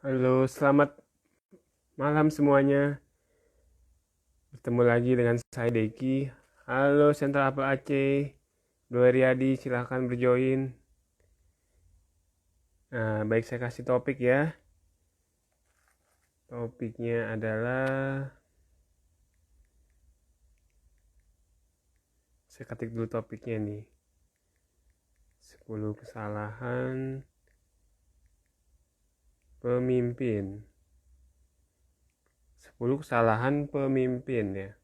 Halo, selamat malam semuanya. Bertemu lagi dengan saya Deki. Halo Sentral Apel Aceh. Dua Riyadi, silahkan berjoin. Nah, baik saya kasih topik ya. Topiknya adalah, saya ketik dulu topiknya nih. 10 kesalahan pemimpin. 10 kesalahan pemimpin ya.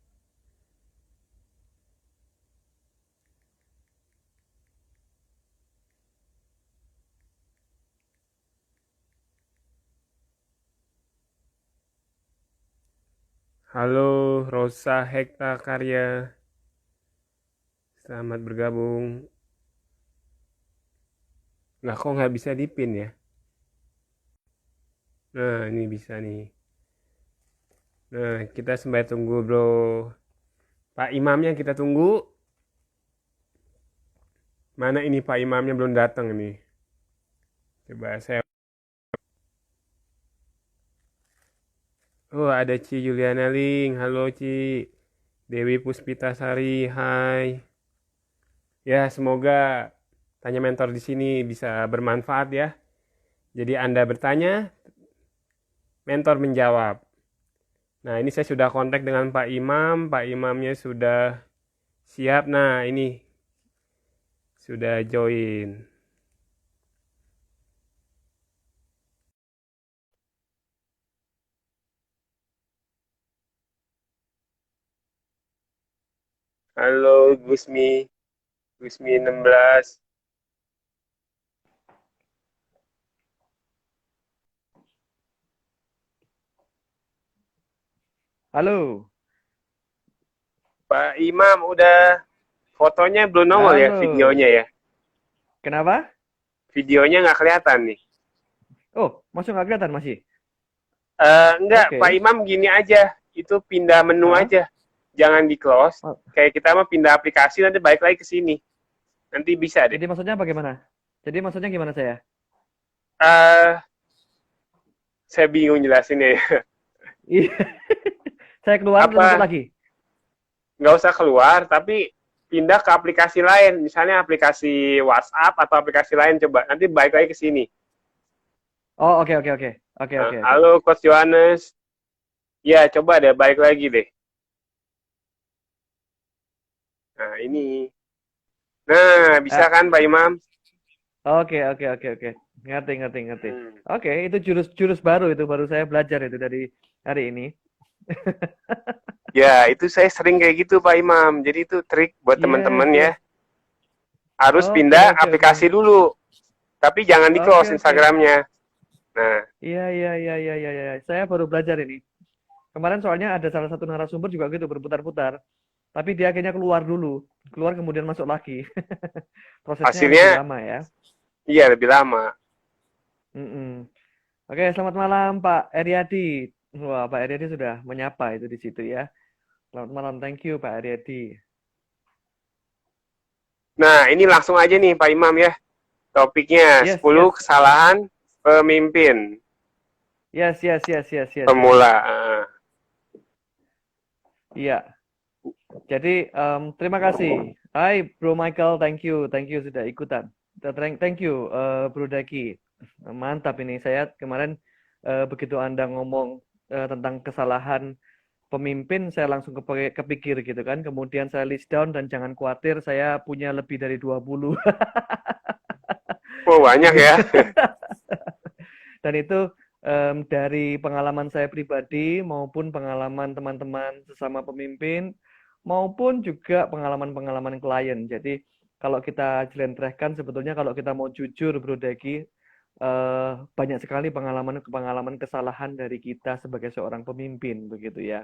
Halo Rosa Hekta Karya. Selamat bergabung. Lah kok nggak bisa dipin ya? Nah, ini bisa nih. Nah, kita sambil tunggu bro. Pak Imamnya kita tunggu. Mana ini Pak Imamnya belum datang nih. Coba saya. Oh, ada Ci Juliana Ling. Halo Ci. Dewi Puspitasari. Hai. Ya, semoga tanya mentor di sini bisa bermanfaat ya. Jadi Anda bertanya, mentor menjawab. Nah, ini saya sudah kontak dengan Pak Imam. Pak Imamnya sudah siap. Nah, ini sudah join. Halo Gusmi. Gusmi 16. Halo, Pak Imam udah fotonya belum nongol ya halo. videonya ya. Kenapa? Videonya nggak kelihatan nih. Oh, masuk nggak kelihatan masih? Enggak, Pak Oke. Imam gini aja. Itu pindah menu Hah? aja. Jangan di close. Oh, Kayak kita mah pindah aplikasi nanti balik lagi ke sini. Nanti bisa deh. jadi maksudnya bagaimana? Jadi maksudnya gimana saya? eh saya bingung jelasinnya ya. Iya. Saya keluar terus masuk Apa lagi. nggak usah keluar, tapi pindah ke aplikasi lain. Misalnya aplikasi WhatsApp atau aplikasi lain coba. Nanti balik lagi ke sini. Oh, oke oke oke. Oke oke oke. Halo Coach Johannes. Ya, coba deh balik lagi deh. Nah, ini. Nah, bisa Ah, kan Pak Imam? oke oke oke oke. Ngerti ngerti ngerti. Hmm. Oke, itu jurus jurus baru itu baru saya belajar itu dari hari ini. Ya, itu saya sering kayak gitu Pak Imam. Jadi itu trik buat Yes teman-teman ya. yes. Harus Oke pindah oke aplikasi oke. dulu. Tapi jangan di Oke close oke. Instagramnya. Nah, Iya iya iya iya iya iya. Saya baru belajar ini. Kemarin soalnya ada salah satu narasumber juga gitu berputar-putar. Tapi dia akhirnya keluar dulu, keluar kemudian masuk lagi. Prosesnya lebih hasilnya lama ya. iya lebih lama. Mm-mm. Oke, selamat malam Pak Eriadi. Wah, Pak Eriadi sudah menyapa itu di situ ya. Selamat malam, thank you Pak Eriadi. Nah, ini langsung aja nih Pak Imam ya. Topiknya Yes, 10 yes, kesalahan pemimpin yes, yes, yes, yes, yes, yes. pemula. Iya. Jadi terima kasih. Hai Bro Michael, thank you sudah ikutan. Thank you Bro Daki. Mantap ini saya kemarin begitu Anda ngomong tentang kesalahan pemimpin saya langsung kepikir gitu kan. Kemudian saya list down dan jangan khawatir saya punya lebih dari 20 Oh, banyak begitu. ya. Dan itu dari pengalaman saya pribadi maupun pengalaman teman-teman sesama pemimpin maupun juga pengalaman-pengalaman klien. Jadi kalau kita jelentrehkan sebetulnya kalau kita mau jujur Bro Deki banyak sekali pengalaman-pengalaman kesalahan dari kita sebagai seorang pemimpin begitu ya.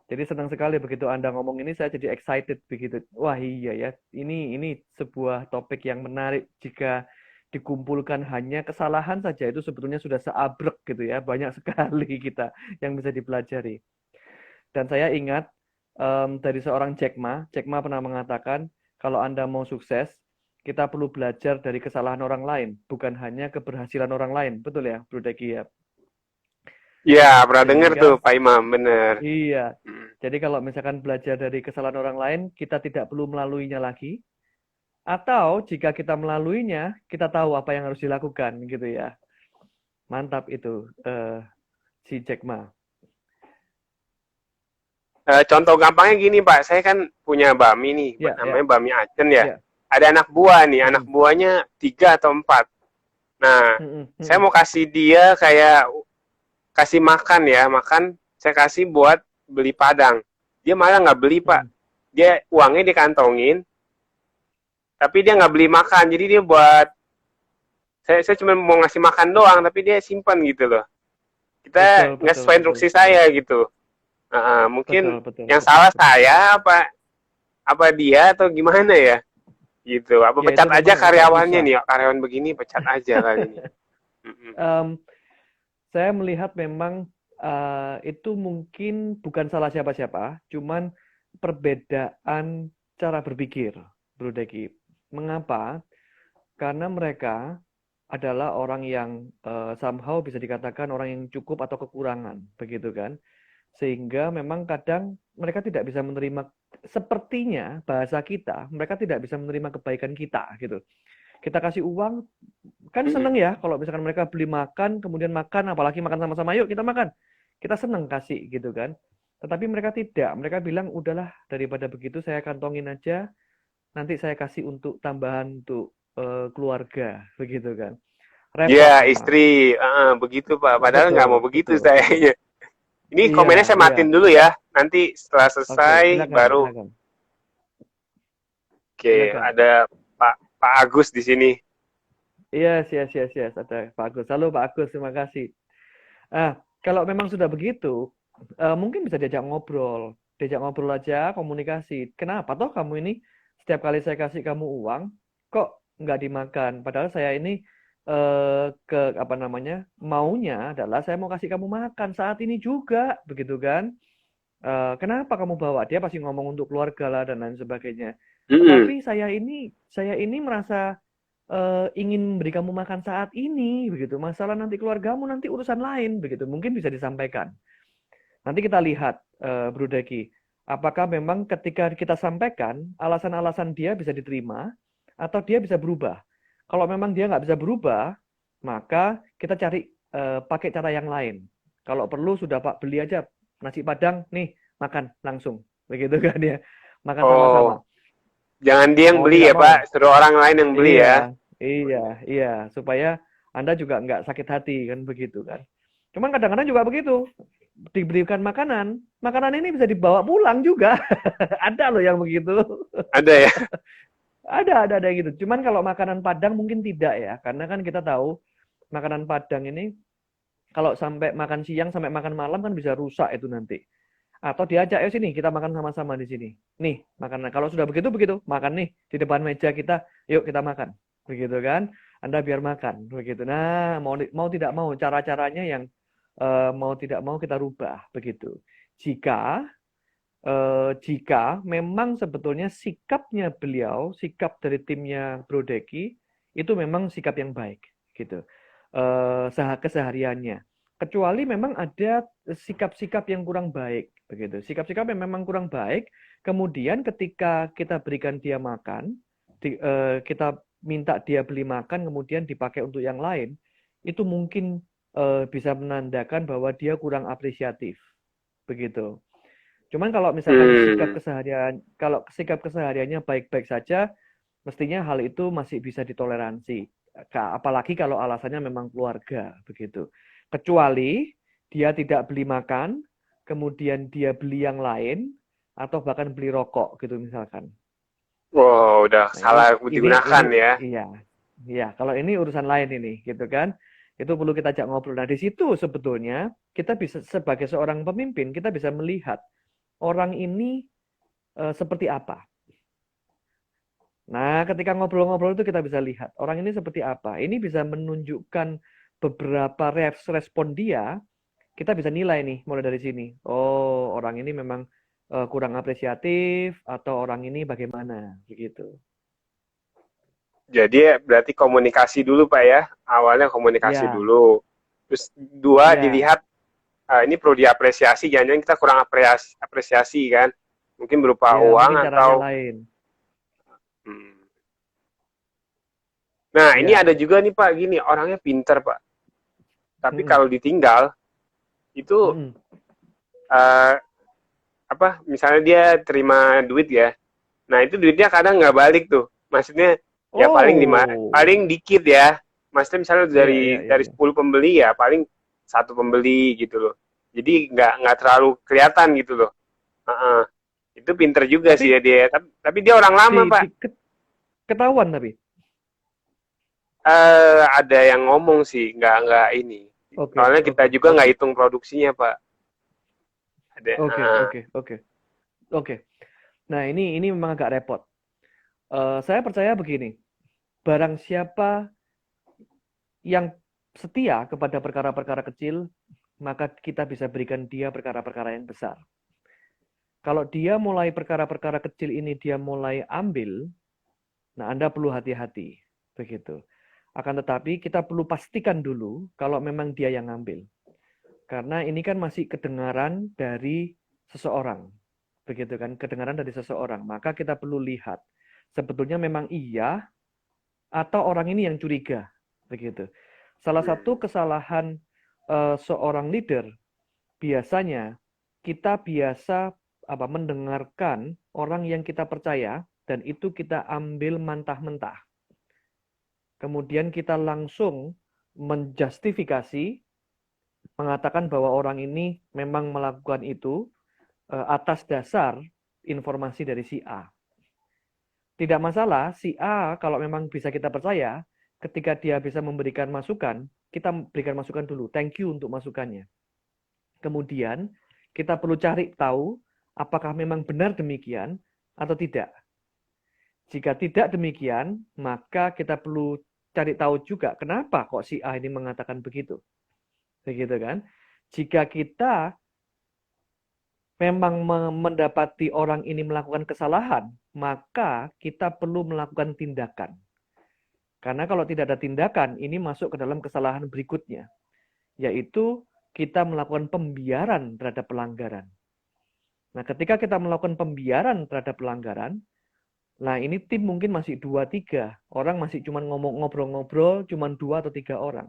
Jadi senang sekali begitu Anda ngomong ini saya jadi excited begitu. Wah iya ya, ini sebuah topik yang menarik jika dikumpulkan hanya kesalahan saja itu sebetulnya sudah seabrek gitu ya. Banyak sekali kita yang bisa dipelajari. Dan saya ingat dari seorang Jack Ma pernah mengatakan kalau Anda mau sukses, kita perlu belajar dari kesalahan orang lain, bukan hanya keberhasilan orang lain. Betul ya, Bro Deki ya? Iya, pernah dengar tuh Sehingga Pak Imam, bener. iya. Mm. Jadi kalau misalkan belajar dari kesalahan orang lain, kita tidak perlu melaluinya lagi. Atau jika kita melaluinya, kita tahu apa yang harus dilakukan gitu ya. Mantap itu si Jack Ma. Contoh gampangnya gini Pak, saya kan punya Bami nih, Ya, namanya ya, Bami Acen ya. ya. Ada anak buah nih, anak Mm-mm. buahnya 3 atau 4. Nah, Mm-mm. saya Mm-mm. mau kasih dia kayak kasih makan ya, makan saya kasih buat beli Padang. Dia malah nggak beli Pak. Mm-mm. Dia uangnya dikantongin, tapi dia nggak beli makan. Jadi dia buat saya cuma mau ngasih makan doang, tapi dia simpan gitu loh. Betul, Kita nggak betul, sesuai betul, instruksi betul. saya gitu. Betul, Mungkin betul, yang betul, salah betul. saya apa dia atau gimana ya gitu, apa Ya itu pecat aja memang agak karyawannya susah. nih, karyawan begini pecat aja kali ini. Mm-mm. Em, saya melihat memang itu mungkin bukan salah siapa-siapa, cuman perbedaan cara berpikir, Bro Deki. Mengapa? Karena mereka adalah orang yang somehow bisa dikatakan orang yang cukup atau kekurangan, begitu kan? Sehingga memang kadang mereka tidak bisa menerima, sepertinya bahasa kita, mereka tidak bisa menerima kebaikan kita gitu. Kita kasih uang, kan Mm-mm. seneng ya kalau misalkan mereka beli makan, kemudian makan, apalagi makan sama-sama, yuk kita makan. Kita seneng kasih gitu kan. Tetapi mereka tidak, mereka bilang udahlah daripada begitu saya kantongin aja, nanti saya kasih untuk tambahan untuk keluarga, begitu kan. Ya Repot memang. istri, begitu Pak, padahal nggak mau Betul, begitu betul. saya. Ini Iya, komennya saya iya. matiin dulu ya, nanti setelah Oke, selesai silakan, baru. silakan. Oke, Silakan. ada Pak Agus di sini. Yes, yes, yes, yes. Ada Pak Agus. Halo Pak Agus, terima kasih. Kalau memang sudah begitu, mungkin bisa diajak ngobrol. Diajak ngobrol aja, komunikasi. Kenapa toh kamu ini setiap kali saya kasih kamu uang, kok nggak dimakan? Padahal saya ini ke apa namanya maunya adalah saya mau kasih kamu makan saat ini juga, begitu kan? Kenapa kamu bawa? Dia pasti ngomong untuk keluarga lah dan lain sebagainya. Mm-mm. Tetapi saya ini merasa ingin memberi kamu makan saat ini, begitu. Masalah nanti keluargamu nanti urusan lain, begitu. Mungkin bisa disampaikan. Nanti kita lihat, Bro Deki, apakah memang ketika kita sampaikan alasan-alasan dia bisa diterima atau dia bisa berubah. Kalau memang dia nggak bisa berubah, maka kita cari pakai cara yang lain. Kalau perlu sudah Pak beli aja nasi Padang, nih makan langsung, begitu kan ya, makan Oh, sama-sama. jangan dia yang Mau beli tidak ya mau. Pak, suruh orang lain yang beli Iya, ya. iya, iya, supaya Anda juga nggak sakit hati kan begitu kan. Cuman kadang-kadang juga begitu, diberikan makanan, makanan ini bisa dibawa pulang juga. Ada loh yang begitu. Ada ya. Ada yang gitu. Cuman kalau makanan Padang mungkin tidak ya, karena kan kita tahu makanan Padang ini kalau sampai makan siang sampai makan malam kan bisa rusak itu nanti. Atau diajak, ayo sini kita makan sama-sama di sini. Nih, makanan. Kalau sudah begitu begitu, makan nih di depan meja kita, yuk kita makan. Begitu kan? Anda biar makan, begitu. Nah, mau tidak mau cara-caranya yang mau tidak mau kita rubah, begitu. Jika jika memang sebetulnya sikapnya beliau, sikap dari timnya Bro Deki itu memang sikap yang baik, gitu. Kesehariannya. Kecuali memang ada sikap-sikap yang kurang baik, begitu. Sikap-sikap yang memang kurang baik, kemudian ketika kita berikan dia makan, kita minta dia beli makan, kemudian dipakai untuk yang lain, itu mungkin bisa menandakan bahwa dia kurang apresiatif, begitu. Cuman kalau misalkan Hmm. kalau sikap kesehariannya baik-baik saja, mestinya hal itu masih bisa ditoleransi. Apalagi kalau alasannya memang keluarga, begitu. Kecuali dia tidak beli makan, kemudian dia beli yang lain, atau bahkan beli rokok gitu misalkan. Wow, udah Nah salah ini digunakan ya. iya, iya. Kalau ini urusan lain ini, gitu kan? Itu perlu kita ajak ngobrol. Nah di situ sebetulnya kita bisa sebagai seorang pemimpin kita bisa melihat orang ini seperti apa. Nah, ketika ngobrol-ngobrol itu kita bisa lihat orang ini seperti apa. Ini bisa menunjukkan beberapa respon dia. Kita bisa nilai nih mulai dari sini. Oh, orang ini memang kurang apresiatif atau orang ini bagaimana begitu. Jadi berarti komunikasi dulu Pak ya. Awalnya komunikasi Ya, dulu. Terus dua ya, dilihat ini perlu diapresiasi, jangan-jangan kita kurang apresiasi kan, mungkin berupa Ya, uang mungkin caranya atau lain. hmm. Nah, ini ada Ya. juga nih Pak, gini, orangnya pinter Pak, tapi Mm-mm. kalau ditinggal itu Mm-mm. eh, apa? Misalnya dia terima duit ya, nah itu duitnya kadang nggak balik tuh, maksudnya ya Oh, paling dikit ya, maksudnya misalnya iya, iya, iya, dari iya. 10 pembeli ya paling satu pembeli gitu loh, jadi nggak terlalu kelihatan gitu loh. Heeh. Itu pinter juga sih Tapi ya dia, tapi dia orang lama Pak. ketahuan tapi. Ada yang ngomong sih, nggak ini. Oke, Soalnya kita oke, juga nggak oke, hitung produksinya Pak. Ada. oke, oke, oke, oke. Nah, ini memang agak repot. Saya percaya begini, barang siapa yang setia kepada perkara-perkara kecil, maka kita bisa berikan dia perkara-perkara yang besar. Kalau dia mulai perkara-perkara kecil ini dia mulai ambil, nah Anda perlu hati-hati, begitu. Akan tetapi kita perlu pastikan dulu kalau memang dia yang ambil. Karena ini kan masih kedengaran dari seseorang, begitu kan? Kedengaran dari seseorang. Maka kita perlu lihat sebetulnya memang iya atau orang ini yang curiga, begitu. Salah satu kesalahan seorang leader biasanya kita biasa mendengarkan orang yang kita percaya dan itu kita ambil mentah-mentah. Kemudian kita langsung menjustifikasi, mengatakan bahwa orang ini memang melakukan itu atas dasar informasi dari si A. Tidak masalah, si A kalau memang bisa kita percaya, ketika dia bisa memberikan masukan, kita berikan masukan dulu. Thank you untuk masukannya. Kemudian kita perlu cari tahu apakah memang benar demikian atau tidak. Jika tidak demikian, maka kita perlu cari tahu juga kenapa kok si A ini mengatakan begitu. Begitu kan? Jika kita memang mendapati orang ini melakukan kesalahan, maka kita perlu melakukan tindakan. Karena kalau tidak ada tindakan, ini masuk ke dalam kesalahan berikutnya, yaitu kita melakukan pembiaran terhadap pelanggaran. Nah, ketika kita melakukan pembiaran terhadap pelanggaran, nah ini tim mungkin masih 2-3 orang, masih cuma ngobrol-ngobrol, cuma 2 atau 3 orang.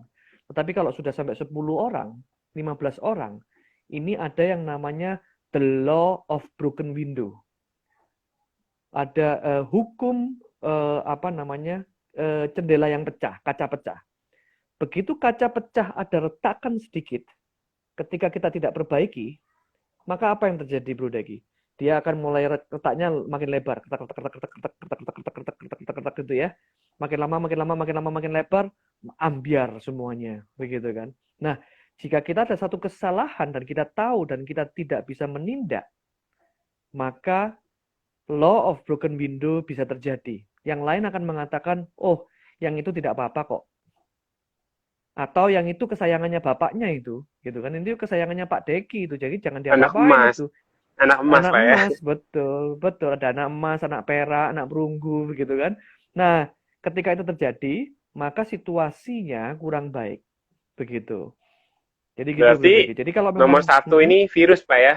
Tetapi kalau sudah sampai 10 orang, 15 orang, ini ada yang namanya the law of broken window. Ada hukum jendela yang pecah, kaca pecah. Begitu kaca pecah ada retakan sedikit, ketika kita tidak perbaiki, maka apa yang terjadi, Bro Dagi? Dia akan mulai retaknya makin lebar, gitu ya. Makin lama, makin lama, makin lama, makin lebar, ambiar semuanya, begitu kan. Nah, jika kita ada satu kesalahan dan kita tahu dan kita tidak bisa menindak, maka law of broken window bisa terjadi. Yang lain akan mengatakan, oh, yang itu tidak apa-apa kok. Atau yang itu kesayangannya bapaknya itu, gitu kan. Itu kesayangannya Pak Deki itu, jadi jangan Anak diapa-apain emas, itu. anak emas Anak Pak ya. emas, betul, betul. Ada anak emas, anak perak, anak perunggu, begitu kan. Nah, ketika itu terjadi, maka situasinya kurang baik, begitu. Jadi gitu, Bro Berarti Deki. Jadi kalau nomor memang, satu ini virus Pak ya.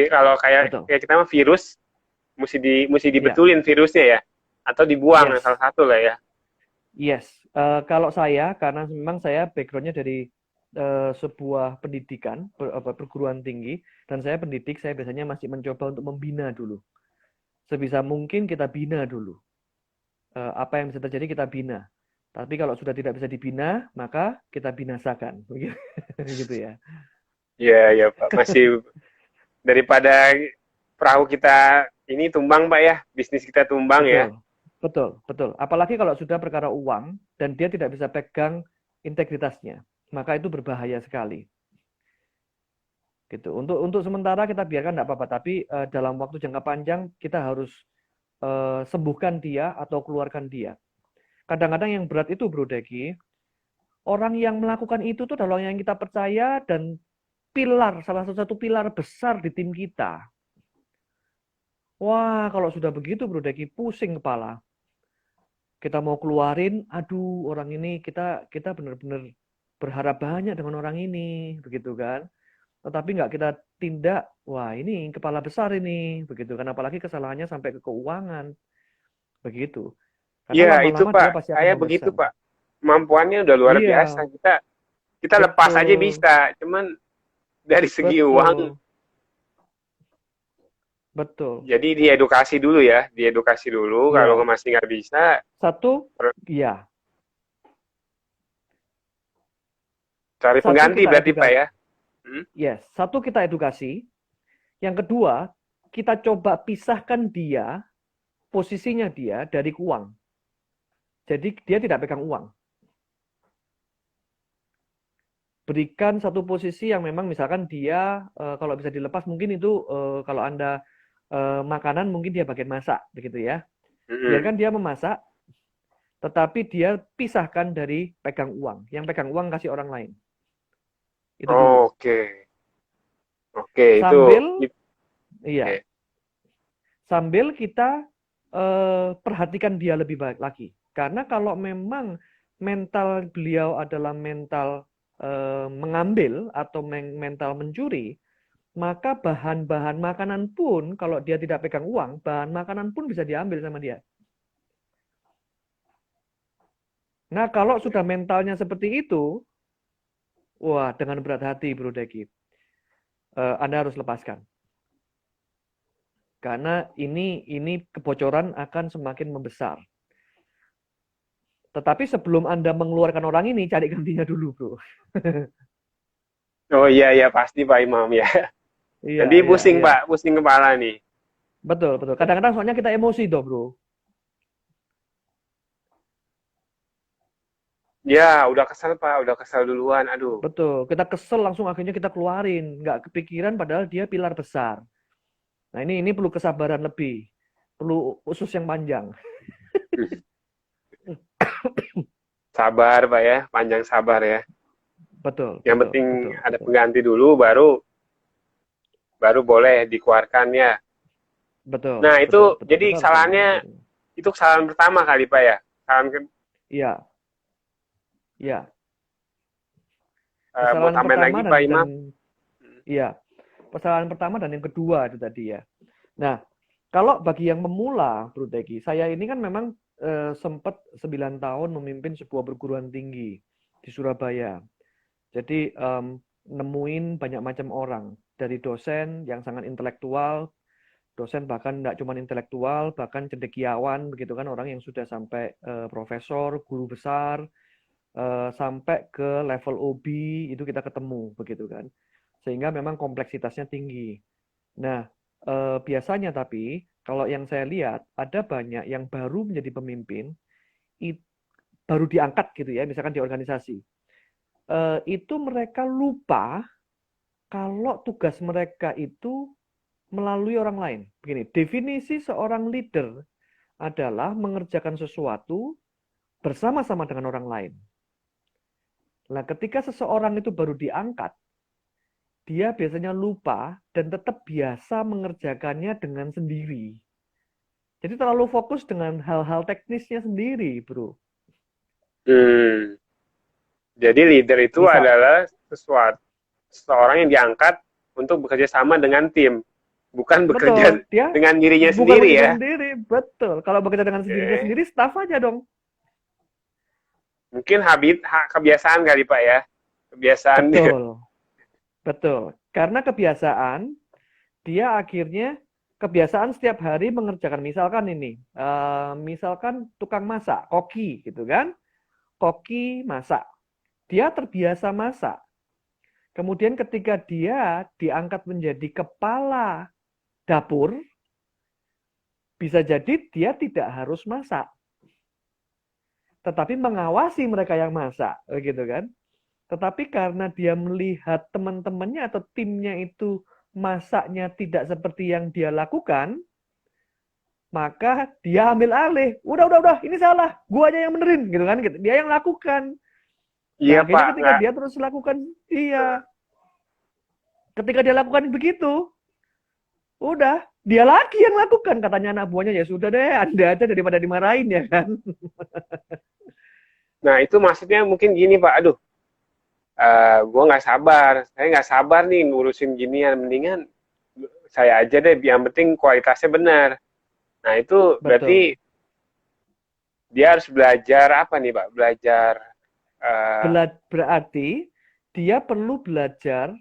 Kalau betul, kayak kita mah virus, mesti ya, dibetulin virusnya ya, atau dibuang yes, salah satu lah ya. yes. Kalau saya, karena memang saya backgroundnya dari sebuah pendidikan, perguruan tinggi, dan saya pendidik, saya biasanya masih mencoba untuk membina dulu. Sebisa mungkin kita bina dulu. Apa yang bisa terjadi kita bina. Tapi kalau sudah tidak bisa dibina, maka kita binasakan. Gitu ya. Iya ya Pak, masih daripada perahu kita ini tumbang Pak ya, bisnis kita tumbang ya. Betul. Betul, betul. Apalagi kalau sudah perkara uang dan dia tidak bisa pegang integritasnya, maka itu berbahaya sekali. Gitu. Untuk sementara kita biarkan tidak apa-apa, tapi dalam waktu jangka panjang kita harus sembuhkan dia atau keluarkan dia. Kadang-kadang yang berat itu, Bro Deki, orang yang melakukan itu tuh adalah yang kita percaya dan salah satu pilar besar di tim kita. Wah, kalau sudah begitu Bro Deki, pusing kepala. Kita mau keluarin, aduh orang ini kita benar-benar berharap banyak dengan orang ini, begitu kan? tetapi nggak kita tindak, wah ini kepala besar ini, begitu kan? Apalagi kesalahannya sampai ke keuangan, begitu. Karena Iya, itu lama-lama dia Pak. pasti akan Saya begitu memesan. Pak. Kemampuannya udah luar Iya, biasa. Kita lepas aja betul, bisa. Cuman dari segi uang, betul, betul. jadi diedukasi dulu ya. Diedukasi dulu. Kalau Iya, masih nggak bisa, satu, iya, cari satu pengganti kita berarti Pak edukasi, ya. Hmm? yes, satu kita edukasi. Yang kedua, kita coba pisahkan dia, posisinya dia dari uang. Jadi dia tidak pegang uang. Berikan satu posisi yang memang misalkan dia kalau bisa dilepas mungkin itu kalau Anda makanan mungkin dia bagian masak begitu ya. Mm-mm. Biarkan dia memasak tetapi dia pisahkan dari pegang uang. Yang pegang uang kasih orang lain. Itu dulu. Oke. Oke, itu. Sambil iya, Oke. sambil kita perhatikan dia lebih baik lagi. Karena kalau memang mental beliau adalah mental mengambil atau mental mencuri, maka bahan-bahan makanan pun kalau dia tidak pegang uang, bahan makanan pun bisa diambil sama dia. Nah, kalau sudah mentalnya seperti itu, wah dengan berat hati Bro Deki, Anda harus lepaskan. Karena ini kebocoran akan semakin membesar. Tetapi sebelum Anda mengeluarkan orang ini, cari gantinya dulu, Bro. Oh iya, iya. Pasti Pak Imam ya. Iya, Nanti iya, pusing iya. Pak. Pusing kepala nih. Betul, betul. Kadang-kadang soalnya kita emosi toh, Bro. Ya, udah kesel Pak. Udah kesel duluan. Aduh. Betul. Kita kesel langsung akhirnya kita keluarin. Nggak kepikiran padahal dia pilar besar. Nah, ini perlu kesabaran lebih. Perlu usus yang panjang. Sabar Pak ya. Panjang sabar ya. Betul, Yang betul, penting betul, ada betul. pengganti dulu, baru baru boleh dikeluarkan ya. Betul, Nah, betul, itu betul. jadi Kita harus kesalahannya, benar-benar. itu kesalahan pertama kali Pak ya. Kesalahan Iya, iya. mau Kesalahan tambahin pertama lagi dan Pak Imam. iya, kesalahan pertama dan yang kedua itu tadi ya. Nah, kalau bagi yang pemula, Bro Teki, saya ini kan memang sempat 9 tahun memimpin sebuah perguruan tinggi di Surabaya. Jadi nemuin banyak macam orang, dari dosen yang sangat intelektual, dosen bahkan tidak cuma intelektual, bahkan cendekiawan, begitu kan, orang yang sudah sampai profesor, guru besar, sampai ke level OB, itu kita ketemu, begitu kan. Sehingga memang kompleksitasnya tinggi. Nah, biasanya tapi, kalau yang saya lihat, ada banyak yang baru menjadi pemimpin, baru diangkat gitu ya, misalkan di organisasi. Itu mereka lupa kalau tugas mereka itu melalui orang lain. Begini, definisi seorang leader adalah mengerjakan sesuatu bersama-sama dengan orang lain. Nah, ketika seseorang itu baru diangkat, dia biasanya lupa dan tetap biasa mengerjakannya dengan sendiri. Jadi terlalu fokus dengan hal-hal teknisnya sendiri, bro. Hmm. Jadi leader itu Misal, adalah seseorang yang diangkat untuk bekerja sama dengan tim, bukan bekerja betul, dia dengan dirinya bukan sendiri bekerja ya. sendiri, betul. Kalau bekerja dengan dirinya Oke. sendiri, staff aja dong. Mungkin kebiasaan kali Pak ya. Kebiasaan. Betul, betul. Karena kebiasaan, dia akhirnya kebiasaan setiap hari mengerjakan. Misalkan ini, misalkan tukang masak, koki gitu kan. Koki masak. Dia terbiasa masak. Kemudian ketika dia diangkat menjadi kepala dapur, bisa jadi dia tidak harus masak, tetapi mengawasi mereka yang masak, gitu kan. Tetapi karena dia melihat teman-temannya atau timnya itu masaknya tidak seperti yang dia lakukan, maka dia ambil alih. Udah, ini salah, gua aja yang benerin, gitu kan. Dia yang lakukan. Iya Nah, Pak, akhirnya ketika nggak. dia terus lakukan, iya, ketika dia lakukan begitu, udah, dia lagi yang lakukan, katanya anak buahnya. Ya sudah deh, Anda aja daripada dimarahin ya kan. Nah itu maksudnya mungkin gini Pak. Aduh, gue nggak sabar, saya nggak sabar nih ngurusin ginian, mendingan saya aja deh, yang penting kualitasnya benar. Nah itu Betul. berarti dia harus belajar apa nih Pak? Belajar eh, Berarti dia perlu belajar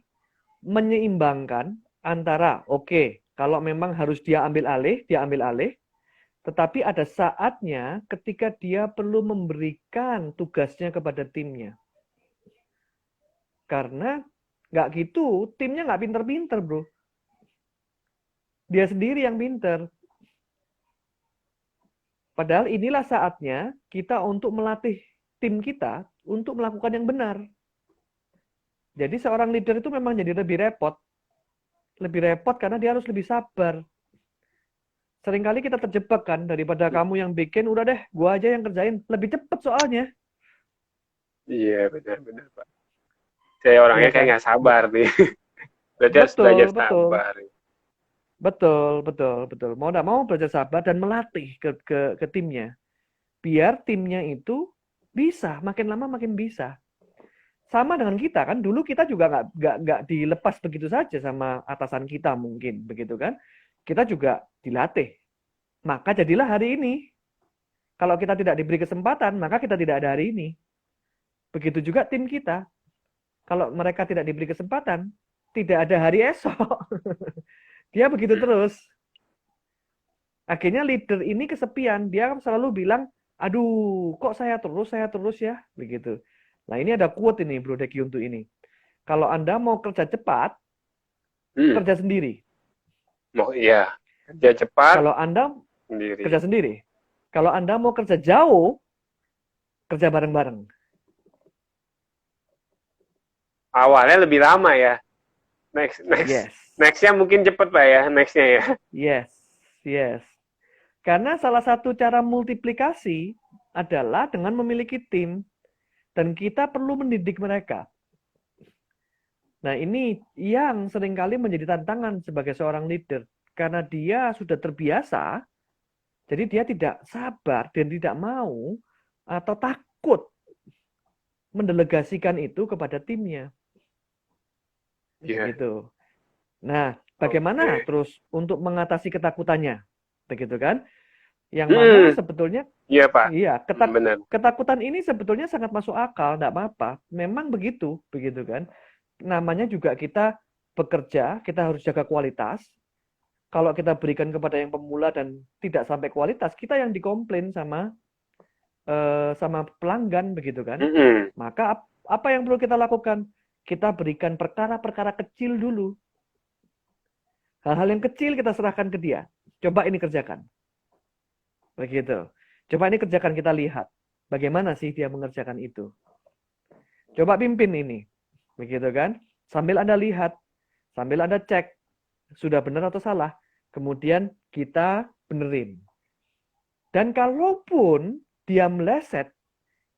menyeimbangkan antara, oke, kalau memang harus dia ambil alih, dia ambil alih, tetapi ada saatnya ketika dia perlu memberikan tugasnya kepada timnya. Karena nggak gitu, timnya nggak pinter-pinter, bro. Dia sendiri yang pinter. Padahal inilah saatnya kita untuk melatih tim kita untuk melakukan yang benar. Jadi seorang leader itu memang jadi lebih repot. Lebih repot karena dia harus lebih sabar. Seringkali kita terjebak kan, daripada kamu yang bikin, udah deh, gua aja yang kerjain. Lebih cepat soalnya. iya benar-benar Pak. Saya orangnya Iya kayak kan? nggak sabar nih. Berarti harus belajar Betul, betul. sabar. Betul, betul, betul. Mau tidak mau belajar sabar dan melatih ke timnya. Biar timnya itu bisa, makin lama makin bisa. Sama dengan kita kan, dulu kita juga nggak dilepas begitu saja sama atasan kita mungkin, begitu kan? Kita juga dilatih. Maka jadilah hari ini. Kalau kita tidak diberi kesempatan, maka kita tidak ada hari ini. Begitu juga tim kita. Kalau mereka tidak diberi kesempatan, tidak ada hari esok. Dia begitu terus. Akhirnya leader ini kesepian. Dia selalu bilang, aduh, kok saya terus ya? Begitu. Nah ini ada quote ini, Bro Deki untuk ini. Kalau Anda mau kerja cepat, Hmm, kerja sendiri. mau iya kerja cepat Kalau Anda sendiri. kerja sendiri. Kalau Anda mau kerja jauh, kerja bareng-bareng. Awalnya lebih lama ya. Next, next, Yes, nextnya mungkin cepet Pak ya, nextnya ya. yes, yes. Karena salah satu cara multiplikasi adalah dengan memiliki tim. Dan kita perlu mendidik mereka. Nah ini yang seringkali menjadi tantangan sebagai seorang leader. Karena dia sudah terbiasa, jadi dia tidak sabar dan tidak mau atau takut mendelegasikan itu kepada timnya. Iya, Gitu. Nah, bagaimana oke. terus untuk mengatasi ketakutannya? Begitu kan? Yang mana Hmm, sebetulnya, iya Pak, iya, benar. ketakutan ini sebetulnya sangat masuk akal, enggak apa-apa. Memang begitu, begitu kan? Namanya juga kita bekerja, kita harus jaga kualitas. Kalau kita berikan kepada yang pemula dan tidak sampai kualitas, kita yang dikomplain sama pelanggan begitu kan. Mm-mm. Maka apa yang perlu kita lakukan? Kita berikan perkara-perkara kecil dulu. Hal-hal yang kecil kita serahkan ke dia. Coba ini kerjakan. Begitu. Coba ini kerjakan, kita lihat. Bagaimana sih dia mengerjakan itu. Coba pimpin ini. Begitu kan? Sambil Anda lihat, sambil Anda cek, sudah benar atau salah. Kemudian kita benerin. Dan kalaupun dia meleset,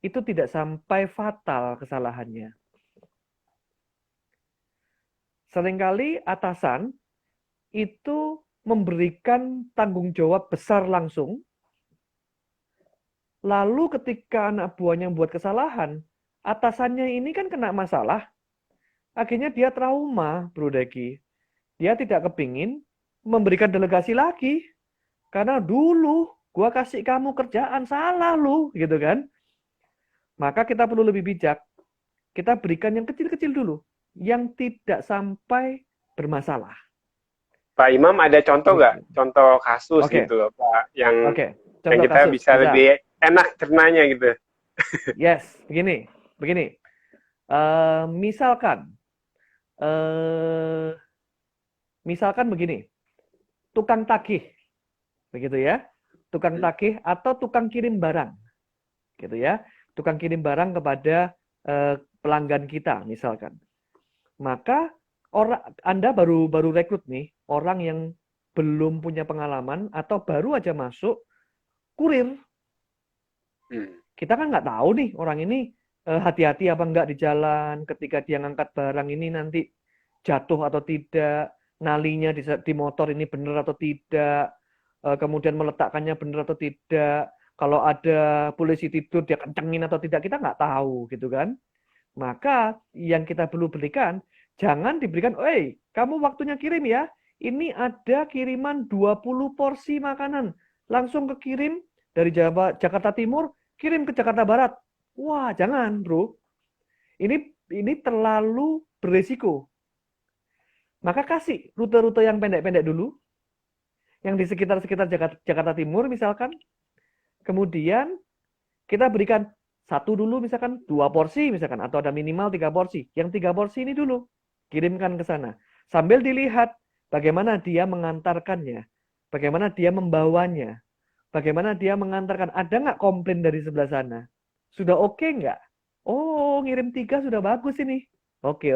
itu tidak sampai fatal kesalahannya. Seringkali atasan itu memberikan tanggung jawab besar langsung, lalu ketika anak buahnya buat kesalahan, atasannya ini kan kena masalah, akhirnya dia trauma, Bro Deki. Dia tidak kepingin memberikan delegasi lagi, karena dulu gua kasih kamu kerjaan, salah lu, gitu kan. Maka kita perlu lebih bijak. Kita berikan yang kecil-kecil dulu, yang tidak sampai bermasalah. Pak Imam ada contoh nggak? Gitu. Contoh kasus Oke, gitu loh Pak, yang oke. yang Contoh kita kasus, bisa bisa. lebih enak cernanya gitu. Yes, begini, begini. Misalkan, eh, misalkan begini, tukang tagih, begitu ya, tukang tagih atau tukang kirim barang, gitu ya, tukang kirim barang kepada pelanggan kita, misalkan. Maka Anda baru rekrut nih orang yang belum punya pengalaman atau baru aja masuk kurir. Hmm. Kita kan nggak tahu nih orang ini hati-hati apa enggak di jalan, ketika dia ngangkat barang ini nanti jatuh atau tidak, nalinya di motor ini benar atau tidak, kemudian meletakkannya benar atau tidak, kalau ada polisi tidur dia kencengin atau tidak, kita nggak tahu gitu kan. Maka yang kita perlu berikan, jangan diberikan, kamu waktunya kirim ya. Ini ada kiriman 20 porsi makanan. Langsung kekirim dari Jakarta Timur, kirim ke Jakarta Barat. Wah, jangan, bro. Ini terlalu beresiko. Maka kasih rute-rute yang pendek-pendek dulu, yang di sekitar-sekitar Jakarta Timur misalkan. Kemudian kita berikan satu dulu misalkan 2 porsi misalkan, atau ada minimal 3 porsi. Yang 3 porsi ini dulu kirimkan ke sana. Sambil dilihat bagaimana dia mengantarkannya, bagaimana dia membawanya, bagaimana dia mengantarkan. Ada nggak komplain dari sebelah sana? Sudah oke nggak? Oh, ngirim 3 sudah bagus ini. Oke.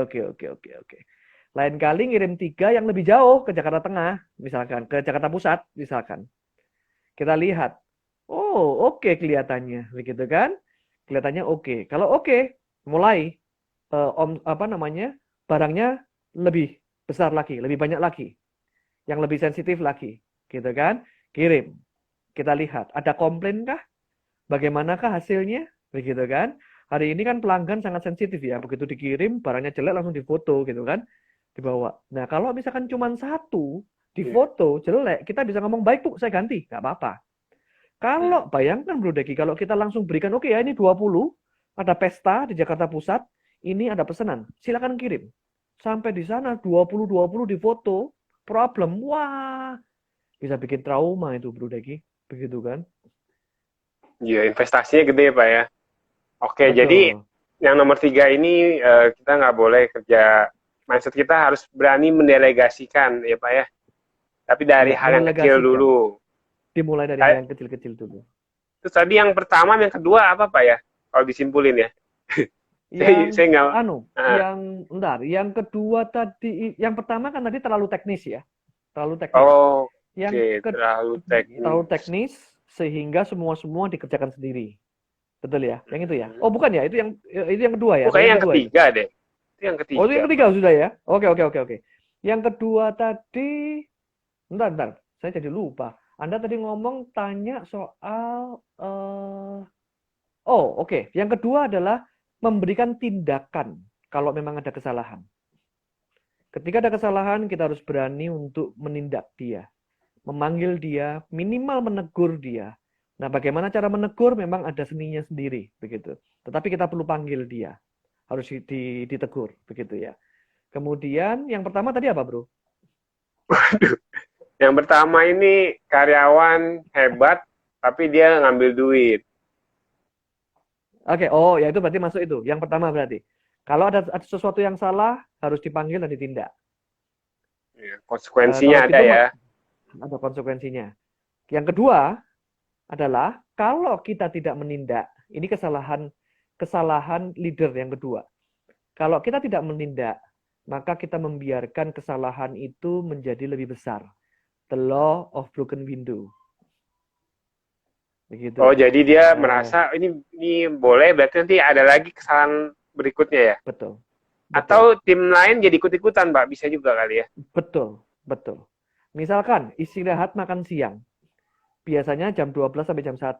Lain kali ngirim 3 yang lebih jauh ke Jakarta Tengah, misalkan, ke Jakarta Pusat, misalkan. Kita lihat, oh oke kelihatannya, begitu kan? Kelihatannya oke. Kalau oke, mulai barangnya lebih besar lagi, lebih banyak lagi, yang lebih sensitif lagi, gitu kan? Kirim. Kita lihat, ada komplain kah? Bagaimanakah hasilnya? Begitu kan? Hari ini kan pelanggan sangat sensitif ya, begitu dikirim barangnya jelek langsung difoto gitu kan, dibawa. Nah kalau misalkan cuma satu difoto jelek, kita bisa ngomong baik Bu, saya ganti, nggak apa-apa. Kalau bayangkan Bro Deki, kalau kita langsung berikan, oke ya ini 20, ada pesta di Jakarta Pusat, ini ada pesanan, silakan kirim. Sampai di sana 20 difoto, problem, wah bisa bikin trauma itu Bro Deki, begitu kan? Iya, investasinya gede Pak ya. Oke, Betul. jadi yang nomor 3 ini kita nggak boleh kerja. Mindset kita harus berani mendelegasikan ya Pak ya. Tapi dari Ya, hal yang kecil mendelegasikan. dulu. Dimulai dari hal yang kecil-kecil dulu. Terus tadi yang pertama, yang kedua apa Pak ya? Kalau disimpulin ya. Saya nggak. Yang kedua tadi, yang pertama kan tadi terlalu teknis ya. Terlalu teknis. Oh, Yang oke, terlalu teknis. terlalu teknis sehingga semua dikerjakan sendiri. Betul ya? Yang itu ya? Oh, bukan ya? Itu yang kedua ya? Kayaknya yang kedua ketiga deh. Itu yang ketiga. Oh, itu yang ketiga sudah ya? Oke. Yang kedua tadi, bentar. Saya jadi lupa. Anda tadi tanya soal, oke. Yang kedua adalah memberikan tindakan kalau memang ada kesalahan. Ketika ada kesalahan, kita harus berani untuk menindak dia, memanggil dia, minimal menegur dia. Nah, bagaimana cara menegur memang ada seninya sendiri, begitu. Tetapi kita perlu panggil dia, harus ditegur, begitu ya. Kemudian yang pertama tadi apa, Bro? Waduh. Yang pertama ini karyawan hebat, tapi dia ngambil duit. Oke, ya itu berarti masuk itu. Yang pertama berarti. Kalau ada sesuatu yang salah, harus dipanggil dan ditindak. Konsekuensinya ada ya. Ada konsekuensinya. Yang kedua adalah kalau kita tidak menindak, ini kesalahan leader yang kedua. Kalau kita tidak menindak, maka kita membiarkan kesalahan itu menjadi lebih besar. The law of broken window. Begitu. Oh, jadi dia merasa ini boleh, berarti nanti ada lagi kesalahan berikutnya ya? Betul. Atau tim lain jadi ikut-ikutan, Pak? Bisa juga kali ya? Betul. Misalkan istirahat makan siang. Biasanya jam 12 sampai jam 1.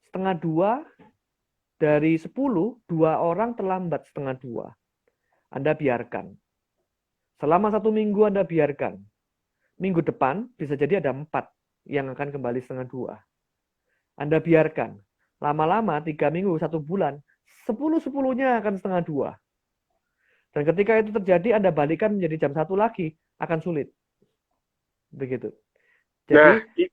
Setengah 2, dari 10, 2 orang terlambat setengah 2. Anda biarkan. Selama 1 minggu Anda biarkan. Minggu depan bisa jadi ada 4 yang akan kembali setengah 2. Anda biarkan. Lama-lama 3 minggu, 1 bulan, 10-10-nya akan setengah 2. Dan ketika itu terjadi, Anda balikan menjadi jam 1 lagi, akan sulit. Begitu. Jadi,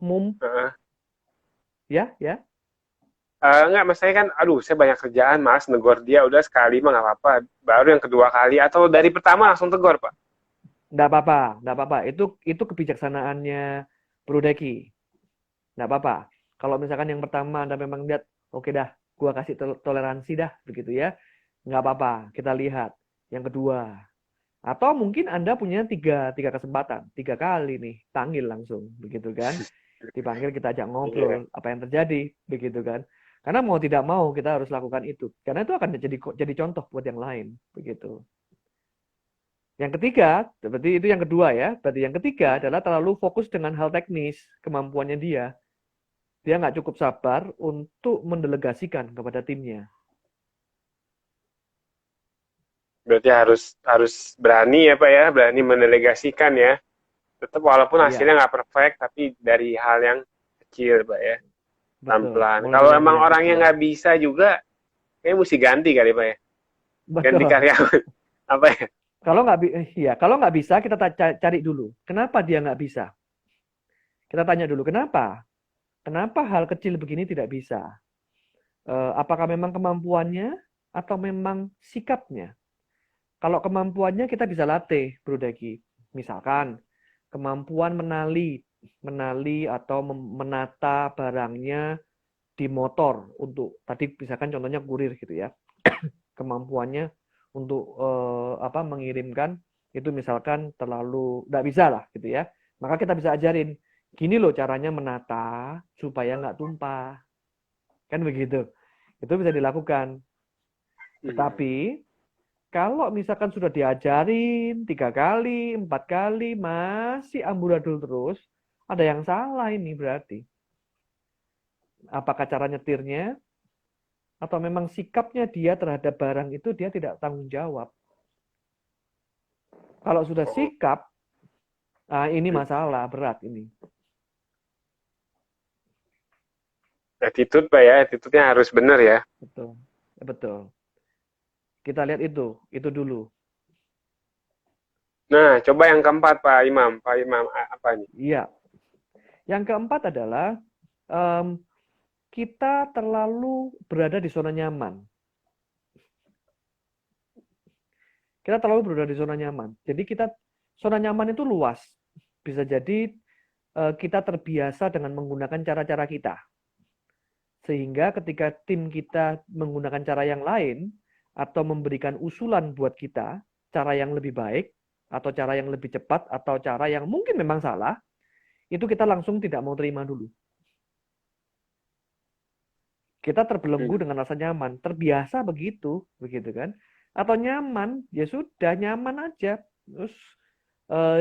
enggak, maksudnya kan, saya banyak kerjaan, malas negor dia, udah sekali mah nggak apa-apa. Baru yang kedua kali, atau dari pertama langsung tegur, Pak? Nggak apa-apa. Itu kebijaksanaannya Bro Deki. Nggak apa-apa. Kalau misalkan yang pertama Anda memang lihat, oke dah, gua kasih toleransi dah, begitu ya. Nggak apa-apa, kita lihat. Yang kedua. Atau mungkin Anda punya tiga kesempatan. 3 kali nih, panggil langsung, begitu kan. Dipanggil, kita ajak ngobrol, apa yang terjadi, begitu kan. Karena mau tidak mau, kita harus lakukan itu. Karena itu akan jadi contoh buat yang lain, begitu. Yang ketiga, berarti itu yang kedua ya. Berarti yang ketiga adalah terlalu fokus dengan hal teknis, kemampuannya dia. Dia nggak cukup sabar untuk mendelegasikan kepada timnya. Berarti harus harus berani ya Pak ya, berani mendelegasikan ya. Tetap walaupun Iya, hasilnya nggak perfect, tapi dari hal yang kecil Pak ya, betul. pelan-pelan. Mulai Kalau dari hal emang yang orangnya kecil. nggak bisa juga, kayaknya mesti ganti kali Pak ya, ganti Betul. karyawan. Apa ya? Kalau nggak bisa kita cari dulu. Kenapa dia nggak bisa? Kita tanya dulu, kenapa? Kenapa hal kecil begini tidak bisa? Apakah memang kemampuannya atau memang sikapnya? Kalau kemampuannya kita bisa latih, Bro Daki. Misalkan kemampuan menali atau menata barangnya di motor untuk tadi misalkan contohnya kurir gitu ya. Kemampuannya untuk mengirimkan itu misalkan terlalu nggak bisa lah gitu ya. Maka kita bisa ajarin gini loh caranya menata supaya nggak tumpah, kan begitu. Itu bisa dilakukan. Hmm. Tetapi kalau misalkan sudah diajarin 3 kali, 4 kali, masih amburadul terus, ada yang salah ini berarti. Apakah cara nyetirnya, atau memang sikapnya dia terhadap barang itu dia tidak tanggung jawab. Kalau sudah Oh. sikap, ini Hmm. masalah berat ini. Attitude Pak ya, attitude-nya harus benar ya. Betul, betul. Kita lihat itu dulu. Nah, coba yang keempat Pak Imam. Pak Imam, apa nih? Iya. Yang keempat adalah um, kita terlalu berada di zona nyaman. Kita terlalu berada di zona nyaman. Jadi zona nyaman itu luas. Bisa jadi kita terbiasa dengan menggunakan cara-cara kita. Sehingga ketika tim kita menggunakan cara yang lain atau memberikan usulan buat kita, cara yang lebih baik atau cara yang lebih cepat atau cara yang mungkin memang salah, itu kita langsung tidak mau terima dulu. Kita terbelenggu Hmm. dengan rasa nyaman, terbiasa begitu, begitu kan? Atau nyaman, ya sudah nyaman aja. Terus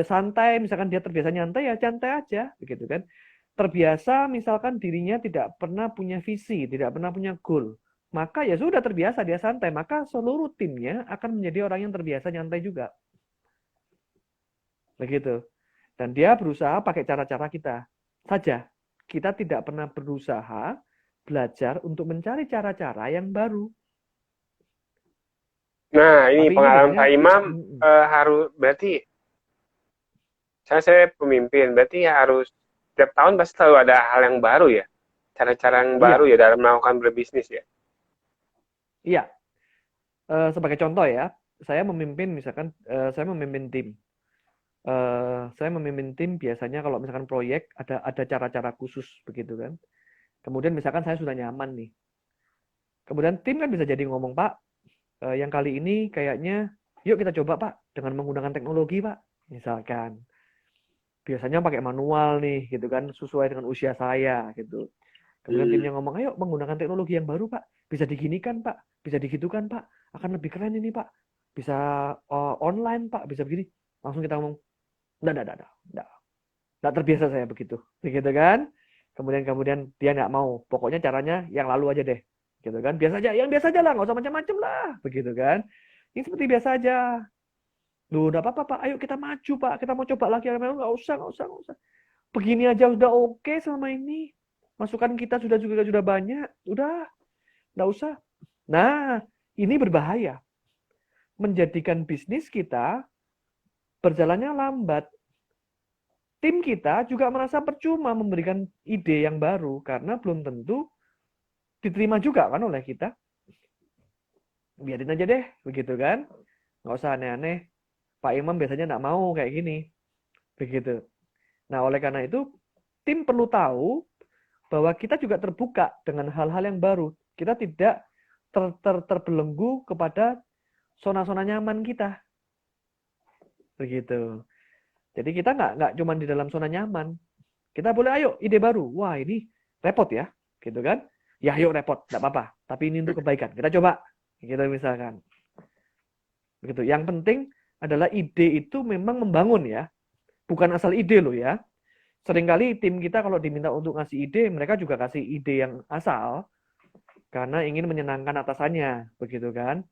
santai, misalkan dia terbiasa nyantai ya santai aja, begitu kan? Terbiasa misalkan dirinya tidak pernah punya visi, tidak pernah punya goal, maka ya sudah terbiasa dia santai, maka seluruh timnya akan menjadi orang yang terbiasa nyantai juga, begitu. Dan dia berusaha pakai cara-cara kita saja. Kita tidak pernah berusaha belajar untuk mencari cara-cara yang baru. Nah, ini Tapi ini pengalaman biasanya Pak Imam harus berarti saya pemimpin, berarti harus setiap tahun pasti selalu ada hal yang baru ya, cara-cara yang baru iya, ya dalam melakukan berbisnis ya. iya. Sebagai contoh ya, saya memimpin tim. Saya memimpin tim biasanya kalau misalkan proyek ada cara-cara khusus begitu kan. Kemudian misalkan saya sudah nyaman nih. Kemudian tim kan bisa jadi ngomong, Pak, yang kali ini kayaknya yuk kita coba Pak dengan menggunakan teknologi Pak. Misalkan biasanya pakai manual nih gitu kan sesuai dengan usia saya gitu. Kemudian Hmm. timnya ngomong, ayo menggunakan teknologi yang baru Pak. Bisa diginikan Pak, bisa digitukan Pak. Akan lebih keren ini Pak. Bisa online Pak, bisa begini. Langsung kita ngomong, enggak. Nggak terbiasa saya begitu, begitu kan? Kemudian dia nggak mau, pokoknya caranya yang lalu aja deh, gitu kan? Biasa aja, yang biasa aja lah, nggak usah macam-macam lah, begitu kan? Ini seperti biasa aja. Loh, udah apa-apa Pak, ayo kita maju Pak, kita mau coba lagi, nggak usah. Begini aja udah oke selama ini. Masukan kita sudah banyak, udah, nggak usah. Nah, ini berbahaya, menjadikan bisnis kita berjalannya lambat. Tim kita juga merasa percuma memberikan ide yang baru karena belum tentu diterima juga kan oleh kita. Biarin aja deh, begitu kan? Nggak usah aneh-aneh. Pak Imam biasanya nggak mau kayak gini, begitu. Nah, oleh karena itu, tim perlu tahu bahwa kita juga terbuka dengan hal-hal yang baru. Kita tidak terbelenggu kepada zona-zona nyaman kita, begitu. Jadi kita nggak cuma di dalam zona nyaman. Kita boleh ayo ide baru. Wah ini repot ya, gitu kan? Ya ayo repot, nggak apa-apa. Tapi ini untuk kebaikan. Kita coba, gitu misalkan. Begitu. Yang penting adalah ide itu memang membangun ya, bukan asal ide loh ya. Seringkali tim kita kalau diminta untuk ngasih ide, mereka juga kasih ide yang asal karena ingin menyenangkan atasannya, begitu kan?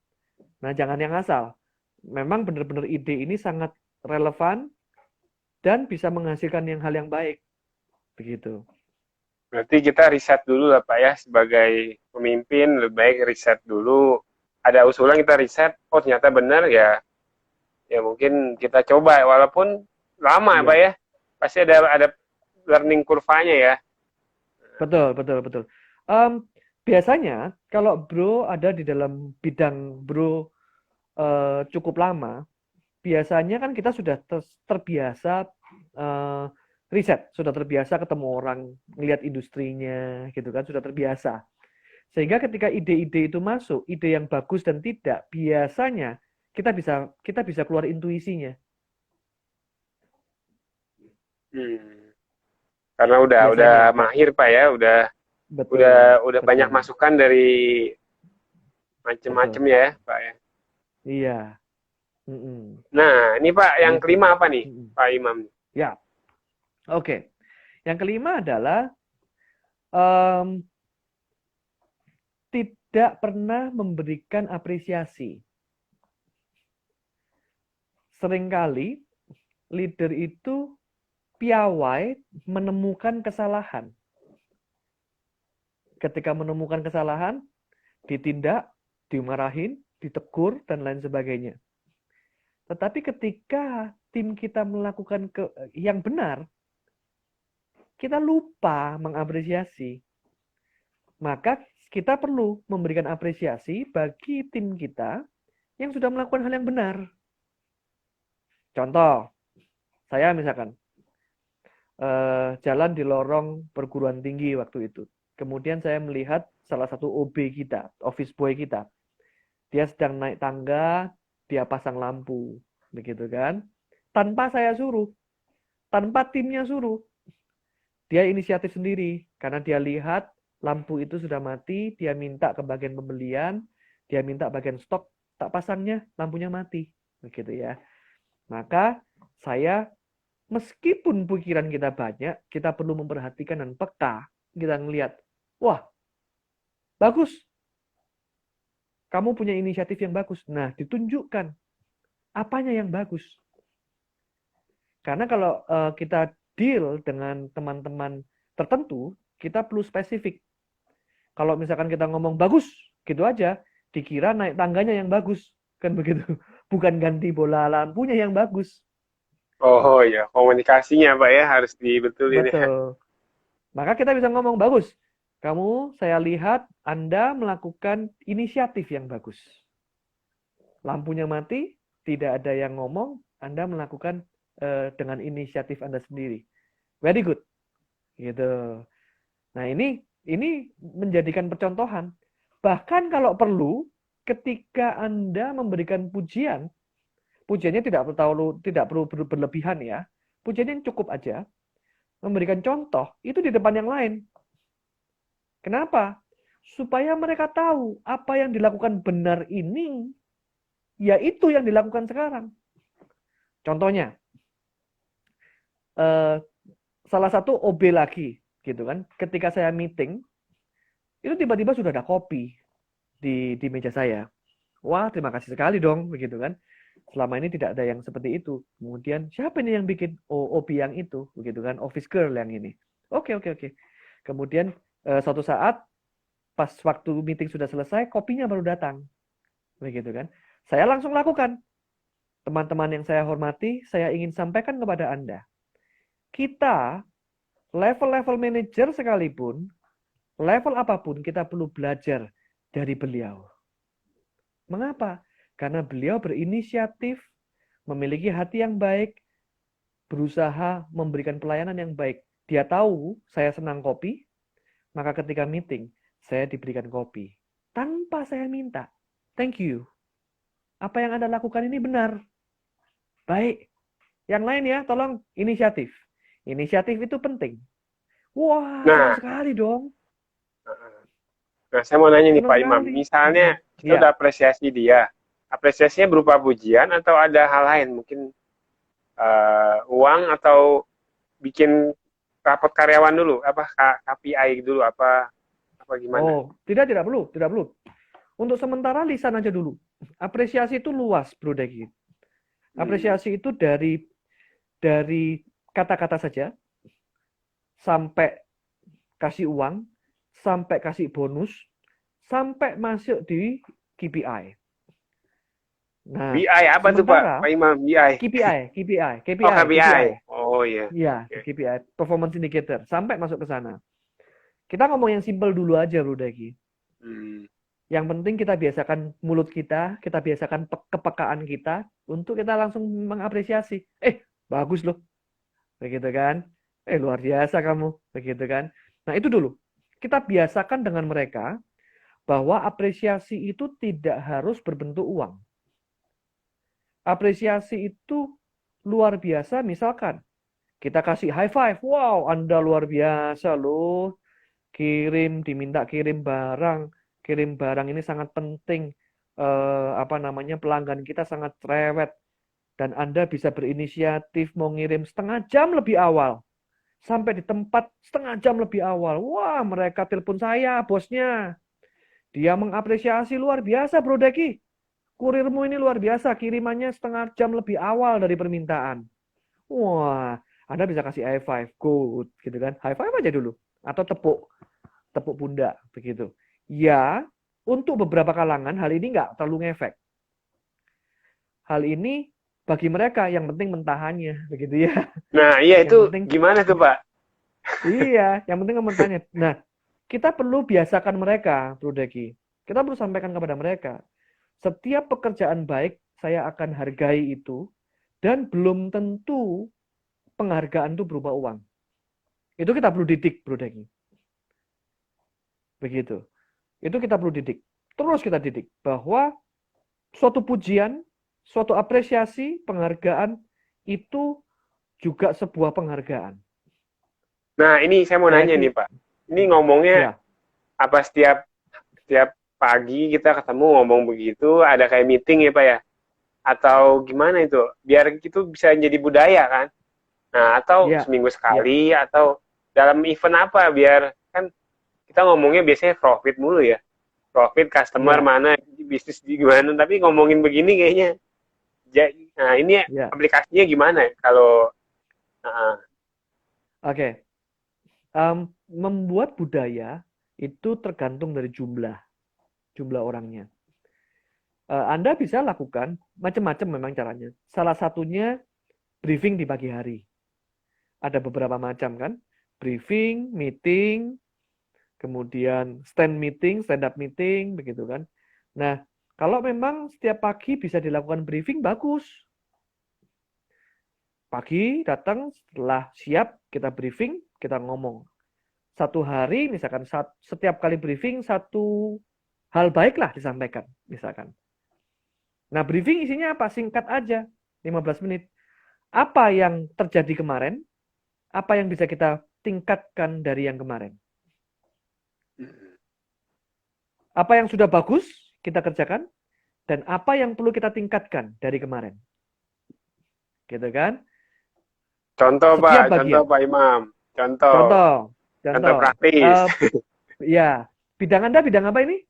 Nah jangan yang asal. memang benar-benar ide ini sangat relevan dan bisa menghasilkan hal yang baik. Begitu. Berarti kita riset dulu lah Pak ya, sebagai pemimpin lebih baik riset dulu. Ada usulan kita riset, oh ternyata benar ya, ya mungkin kita coba walaupun lama ya Pak Iya, ya. Pasti ada learning kurvanya ya. betul, betul, betul. Biasanya kalau Bro ada di dalam bidang Bro cukup lama, biasanya kan kita sudah terbiasa riset, sudah terbiasa ketemu orang, ngelihat industrinya, gitu kan, sudah terbiasa. Sehingga ketika ide-ide itu masuk, ide yang bagus dan tidak, biasanya kita bisa keluar intuisinya. Hmm. Karena udah Biasanya, mahir Pak ya, udah betul, udah banyak betul, masukan dari macem-macem betul. ya Pak ya. Iya, mm-mm. Nah, ini Pak yang Gitu. kelima apa nih Mm-mm. Pak Imam? Ya, oke. Yang kelima adalah em, tidak pernah memberikan apresiasi. Seringkali leader itu piawai menemukan kesalahan. Ketika menemukan kesalahan, ditindak, dimarahin, ditegur, dan lain sebagainya. Tetapi ketika tim kita melakukan yang benar, kita lupa mengapresiasi. Maka kita perlu memberikan apresiasi bagi tim kita yang sudah melakukan hal yang benar. Contoh, saya misalkan jalan di lorong perguruan tinggi waktu itu. Kemudian saya melihat salah satu OB kita, office boy kita. Dia sedang naik tangga, dia pasang lampu, begitu kan? Tanpa saya suruh, tanpa timnya suruh. Dia inisiatif sendiri karena dia lihat lampu itu sudah mati, dia minta ke bagian pembelian, dia minta bagian stok, tak pasangnya lampunya mati, begitu ya. Maka saya meskipun pikiran kita banyak, kita perlu memperhatikan dan peka. Kita ngelihat, wah, bagus. Kamu punya inisiatif yang bagus. Nah, ditunjukkan apanya yang bagus. Karena kalau kita deal dengan teman-teman tertentu, kita perlu spesifik. Kalau misalkan kita ngomong bagus, gitu aja, dikira naik tangganya yang bagus. Kan begitu. Bukan ganti bola lampunya yang bagus. Oh ya, komunikasinya Pak ya harus dibetulin ya. Betul. Maka kita bisa ngomong, bagus. Kamu, saya lihat Anda melakukan inisiatif yang bagus. Lampunya mati, tidak ada yang ngomong, Anda melakukan dengan inisiatif Anda sendiri. Very good. Gitu. Nah, ini menjadikan percontohan. Bahkan kalau perlu, ketika Anda memberikan pujian, pujiannya tidak perlu berlebihan ya. Pujiannya cukup aja. Memberikan contoh, itu di depan yang lain. Kenapa? Supaya mereka tahu apa yang dilakukan benar ini, yaitu yang dilakukan sekarang. Contohnya, salah satu OB lagi, gitu kan. Ketika saya meeting, itu tiba-tiba sudah ada kopi di meja saya. Wah, terima kasih sekali dong, begitu kan. Selama ini tidak ada yang seperti itu. Kemudian, siapa ini yang bikin? Oh, OB yang itu, begitu kan. Office girl yang ini. Oke, oke, oke. Kemudian, suatu saat, pas waktu meeting sudah selesai, kopinya baru datang. Begitu kan. Saya langsung lakukan. Teman-teman yang saya hormati, saya ingin sampaikan kepada Anda. Kita, level-level manajer sekalipun, level apapun, kita perlu belajar dari beliau. Mengapa? Karena beliau berinisiatif, memiliki hati yang baik, berusaha memberikan pelayanan yang baik. Dia tahu saya senang kopi, maka ketika meeting, saya diberikan kopi. Tanpa saya minta. Thank you. Apa yang Anda lakukan ini benar. Baik. Yang lain ya, tolong inisiatif. Inisiatif itu penting. Wah, senang Nah, sekali dong. nah saya mau nanya nih Senang Pak Imam, sekali. misalnya kita udah Ya. apresiasi dia, apresiasinya berupa pujian atau ada hal lain, mungkin uang atau bikin rapot karyawan dulu, apa KPI dulu, apa gimana? Oh, tidak perlu, tidak perlu. Untuk sementara lisan aja dulu. Apresiasi itu luas, Bro Deki. Apresiasi itu dari kata-kata saja sampai kasih uang, sampai kasih bonus, sampai masuk di KPI. Nah, BI apa tuh Pak? sementara Pak Imam, BI. Oh, KPI. KPI. Oh iya. Ya, Oke. KPI, performance indicator, sampai masuk ke sana. Kita ngomong yang simple dulu aja, Bro Deki. Hmm. Yang penting kita biasakan mulut kita biasakan kepekaan kita untuk kita langsung mengapresiasi. Bagus loh. Begitu kan? Luar biasa kamu. Begitu kan? Nah, itu dulu. Kita biasakan dengan mereka bahwa apresiasi itu tidak harus berbentuk uang. Apresiasi itu luar biasa, misalkan kita kasih high five. Wow, Anda luar biasa loh. Diminta kirim barang. Kirim barang ini sangat penting. Pelanggan kita sangat cerewet. Dan Anda bisa berinisiatif mau ngirim setengah jam lebih awal. Sampai di tempat setengah jam lebih awal. Wah, mereka telepon saya, bosnya. Dia mengapresiasi luar biasa, Bro Deki. Kurirmu ini luar biasa, kirimannya setengah jam lebih awal dari permintaan. Wah, Anda bisa kasih high five, good, gitu kan? High five aja dulu, atau tepuk pundak, begitu. Ya, untuk beberapa kalangan hal ini nggak terlalu ngefek. Hal ini bagi mereka yang penting mentahannya, begitu ya. Nah, iya Yang itu penting, gimana tuh Pak? iya, yang penting mentahannya. Nah, kita perlu biasakan mereka, Bro Deki. Kita perlu sampaikan kepada mereka. Setiap pekerjaan baik, saya akan hargai itu, dan belum tentu penghargaan itu berupa uang. Itu kita perlu didik, Bro Deki. Begitu. Itu kita perlu didik. Terus kita didik bahwa suatu pujian, suatu apresiasi, penghargaan, itu juga sebuah penghargaan. Nah, ini saya mau nanya nih Pak. Ini ngomongnya Ya, apa setiap pagi kita ketemu ngomong begitu, ada kayak meeting ya Pak ya? Atau gimana itu? Biar itu bisa jadi budaya kan? Nah, atau ya, seminggu ya, sekali, atau dalam event apa, biar kan kita ngomongnya biasanya profit mulu ya. Profit, customer ya, mana, bisnis di gimana, tapi ngomongin begini kayaknya. Nah, ini ya. aplikasinya gimana ya? Kalau, Oke. Membuat budaya itu tergantung dari jumlah orangnya. Anda bisa lakukan macam-macam memang caranya. Salah satunya briefing di pagi hari. Ada beberapa macam kan? Briefing, meeting, kemudian stand up meeting, begitu kan? Nah, kalau memang setiap pagi bisa dilakukan briefing, bagus. Pagi datang, setelah siap, kita briefing, kita ngomong. Satu hari, misalkan setiap kali briefing, satu hal baik lah disampaikan, misalkan. Nah, briefing isinya apa? Singkat aja, 15 menit. Apa yang terjadi kemarin? Apa yang bisa kita tingkatkan dari yang kemarin? Apa yang sudah bagus kita kerjakan? Dan apa yang perlu kita tingkatkan dari kemarin? Gitu kan? contoh Setiap Pak, contoh bagian. Pak Imam. Contoh, Contoh, contoh contoh. praktis. Ya, bidang Anda bidang apa ini?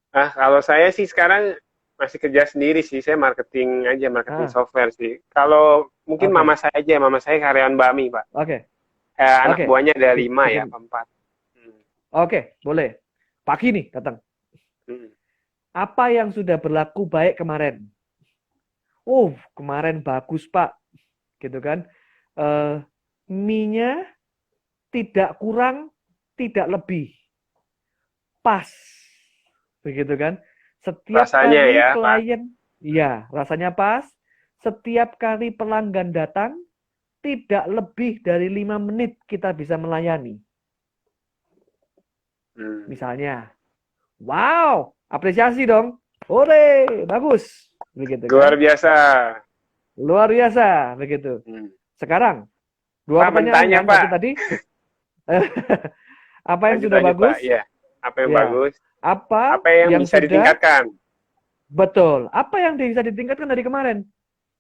Kalau saya sih sekarang masih kerja sendiri sih, saya marketing aja, marketing Ah, software sih. Kalau mungkin oke, mama saya karyawan Bami, Pak. oke, Anak oke. buahnya ada 5 ya, Bikin, apa 4. Hmm. oke, boleh. Pagi nih datang. Hmm. Apa yang sudah berlaku baik kemarin? Kemarin bagus Pak, gitu kan? Eh, mie-nya tidak kurang, tidak lebih, pas, begitu kan? Setiap Rasanya kali ya, Pak. klien, ya rasanya pas. Setiap kali pelanggan datang, tidak lebih dari 5 menit kita bisa melayani. Hmm. Misalnya, wow, apresiasi dong. Ore, bagus. Begitu Luar kan? biasa. Luar biasa, begitu. Hmm. Sekarang, dua Pak, pertanyaan mentanya, kan? Satu Pak. tadi, apa yang Lanjut, sudah lanjut, Pak. bagus? Iya. Apa yang Ya. bagus? Apa Apa yang yang bisa sudah ditingkatkan? betul? Apa yang bisa ditingkatkan dari kemarin?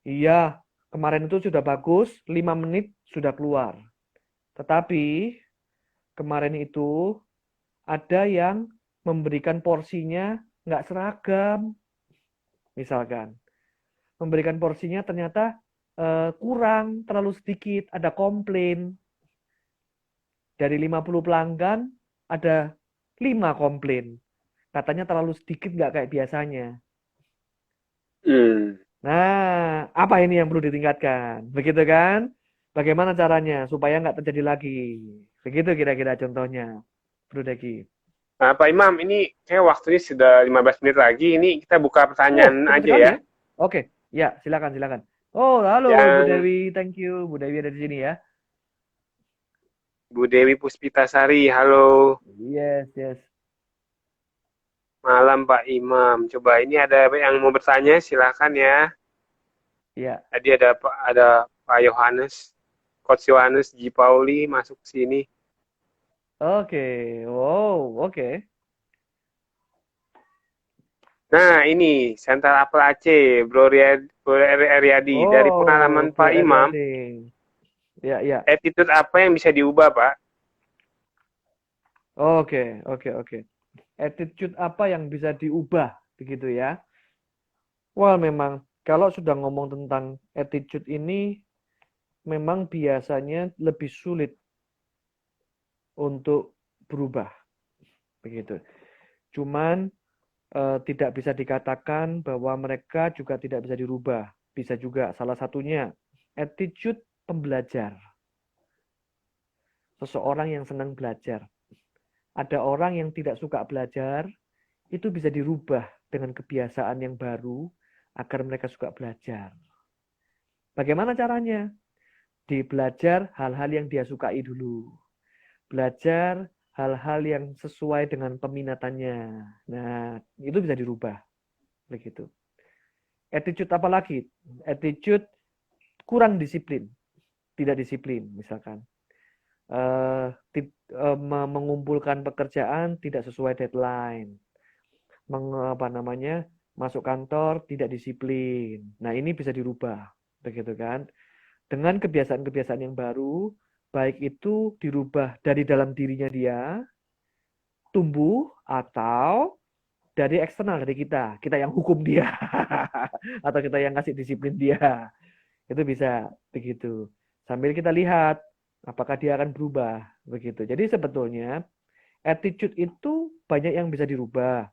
Iya, kemarin itu sudah bagus, 5 menit sudah keluar. Tetapi kemarin itu ada yang memberikan porsinya nggak seragam, misalkan. Memberikan porsinya ternyata kurang, terlalu sedikit, ada komplain. Dari 50 pelanggan, ada 5 komplain. Katanya terlalu sedikit, nggak kayak biasanya. Hmm. Nah, apa ini yang perlu ditingkatkan? Begitu kan? Bagaimana caranya supaya nggak terjadi lagi? Begitu kira-kira contohnya, Bro Deki. Nah, Pak Imam, ini kayak waktunya sudah 15 menit lagi. Ini kita buka Oh, pertanyaan cepat aja sekali ya. ya. Oke, ya silakan silakan. Oh, halo Bu Yang Dewi, thank you. Bu Dewi ada di sini ya. Bu Dewi Puspitasari, halo. Yes, yes. Malam Pak Imam. Coba ini ada yang mau bertanya, silakan ya. Ya. Tadi ada Pak Yohanes, Coach Yohanes G. Pauli masuk ke sini. Oke. Wow, oke. Nah, ini Central Apel Aceh, Bro Eriadi. Dari Oh, pengalaman Bro Pak Imam, Eriade. Ya, ya. attitude apa yang bisa diubah, Pak? Oke, oke, oke. Attitude apa yang bisa diubah begitu ya? Wah, memang kalau sudah ngomong tentang attitude ini memang biasanya lebih sulit untuk berubah begitu. Cuman tidak bisa dikatakan bahwa mereka juga tidak bisa dirubah. Bisa juga salah satunya attitude pembelajar. Seseorang yang senang belajar. Ada orang yang tidak suka belajar, itu bisa dirubah dengan kebiasaan yang baru agar mereka suka belajar. Bagaimana caranya? Dibelajar hal-hal yang dia sukai dulu. Belajar hal-hal yang sesuai dengan peminatannya. Nah, itu bisa dirubah. Begitu. Attitude apa lagi? Attitude kurang disiplin. Tidak disiplin, misalkan. Mengumpulkan pekerjaan tidak sesuai deadline. Apa namanya? Masuk kantor tidak disiplin. Nah, ini bisa dirubah. Begitu kan? Dengan kebiasaan-kebiasaan yang baru, baik itu dirubah dari dalam dirinya dia, tumbuh, atau dari eksternal, dari kita yang hukum dia, atau kita yang ngasih disiplin dia. Itu bisa begitu. Sambil kita lihat apakah dia akan berubah begitu. Jadi sebetulnya attitude itu banyak yang bisa dirubah.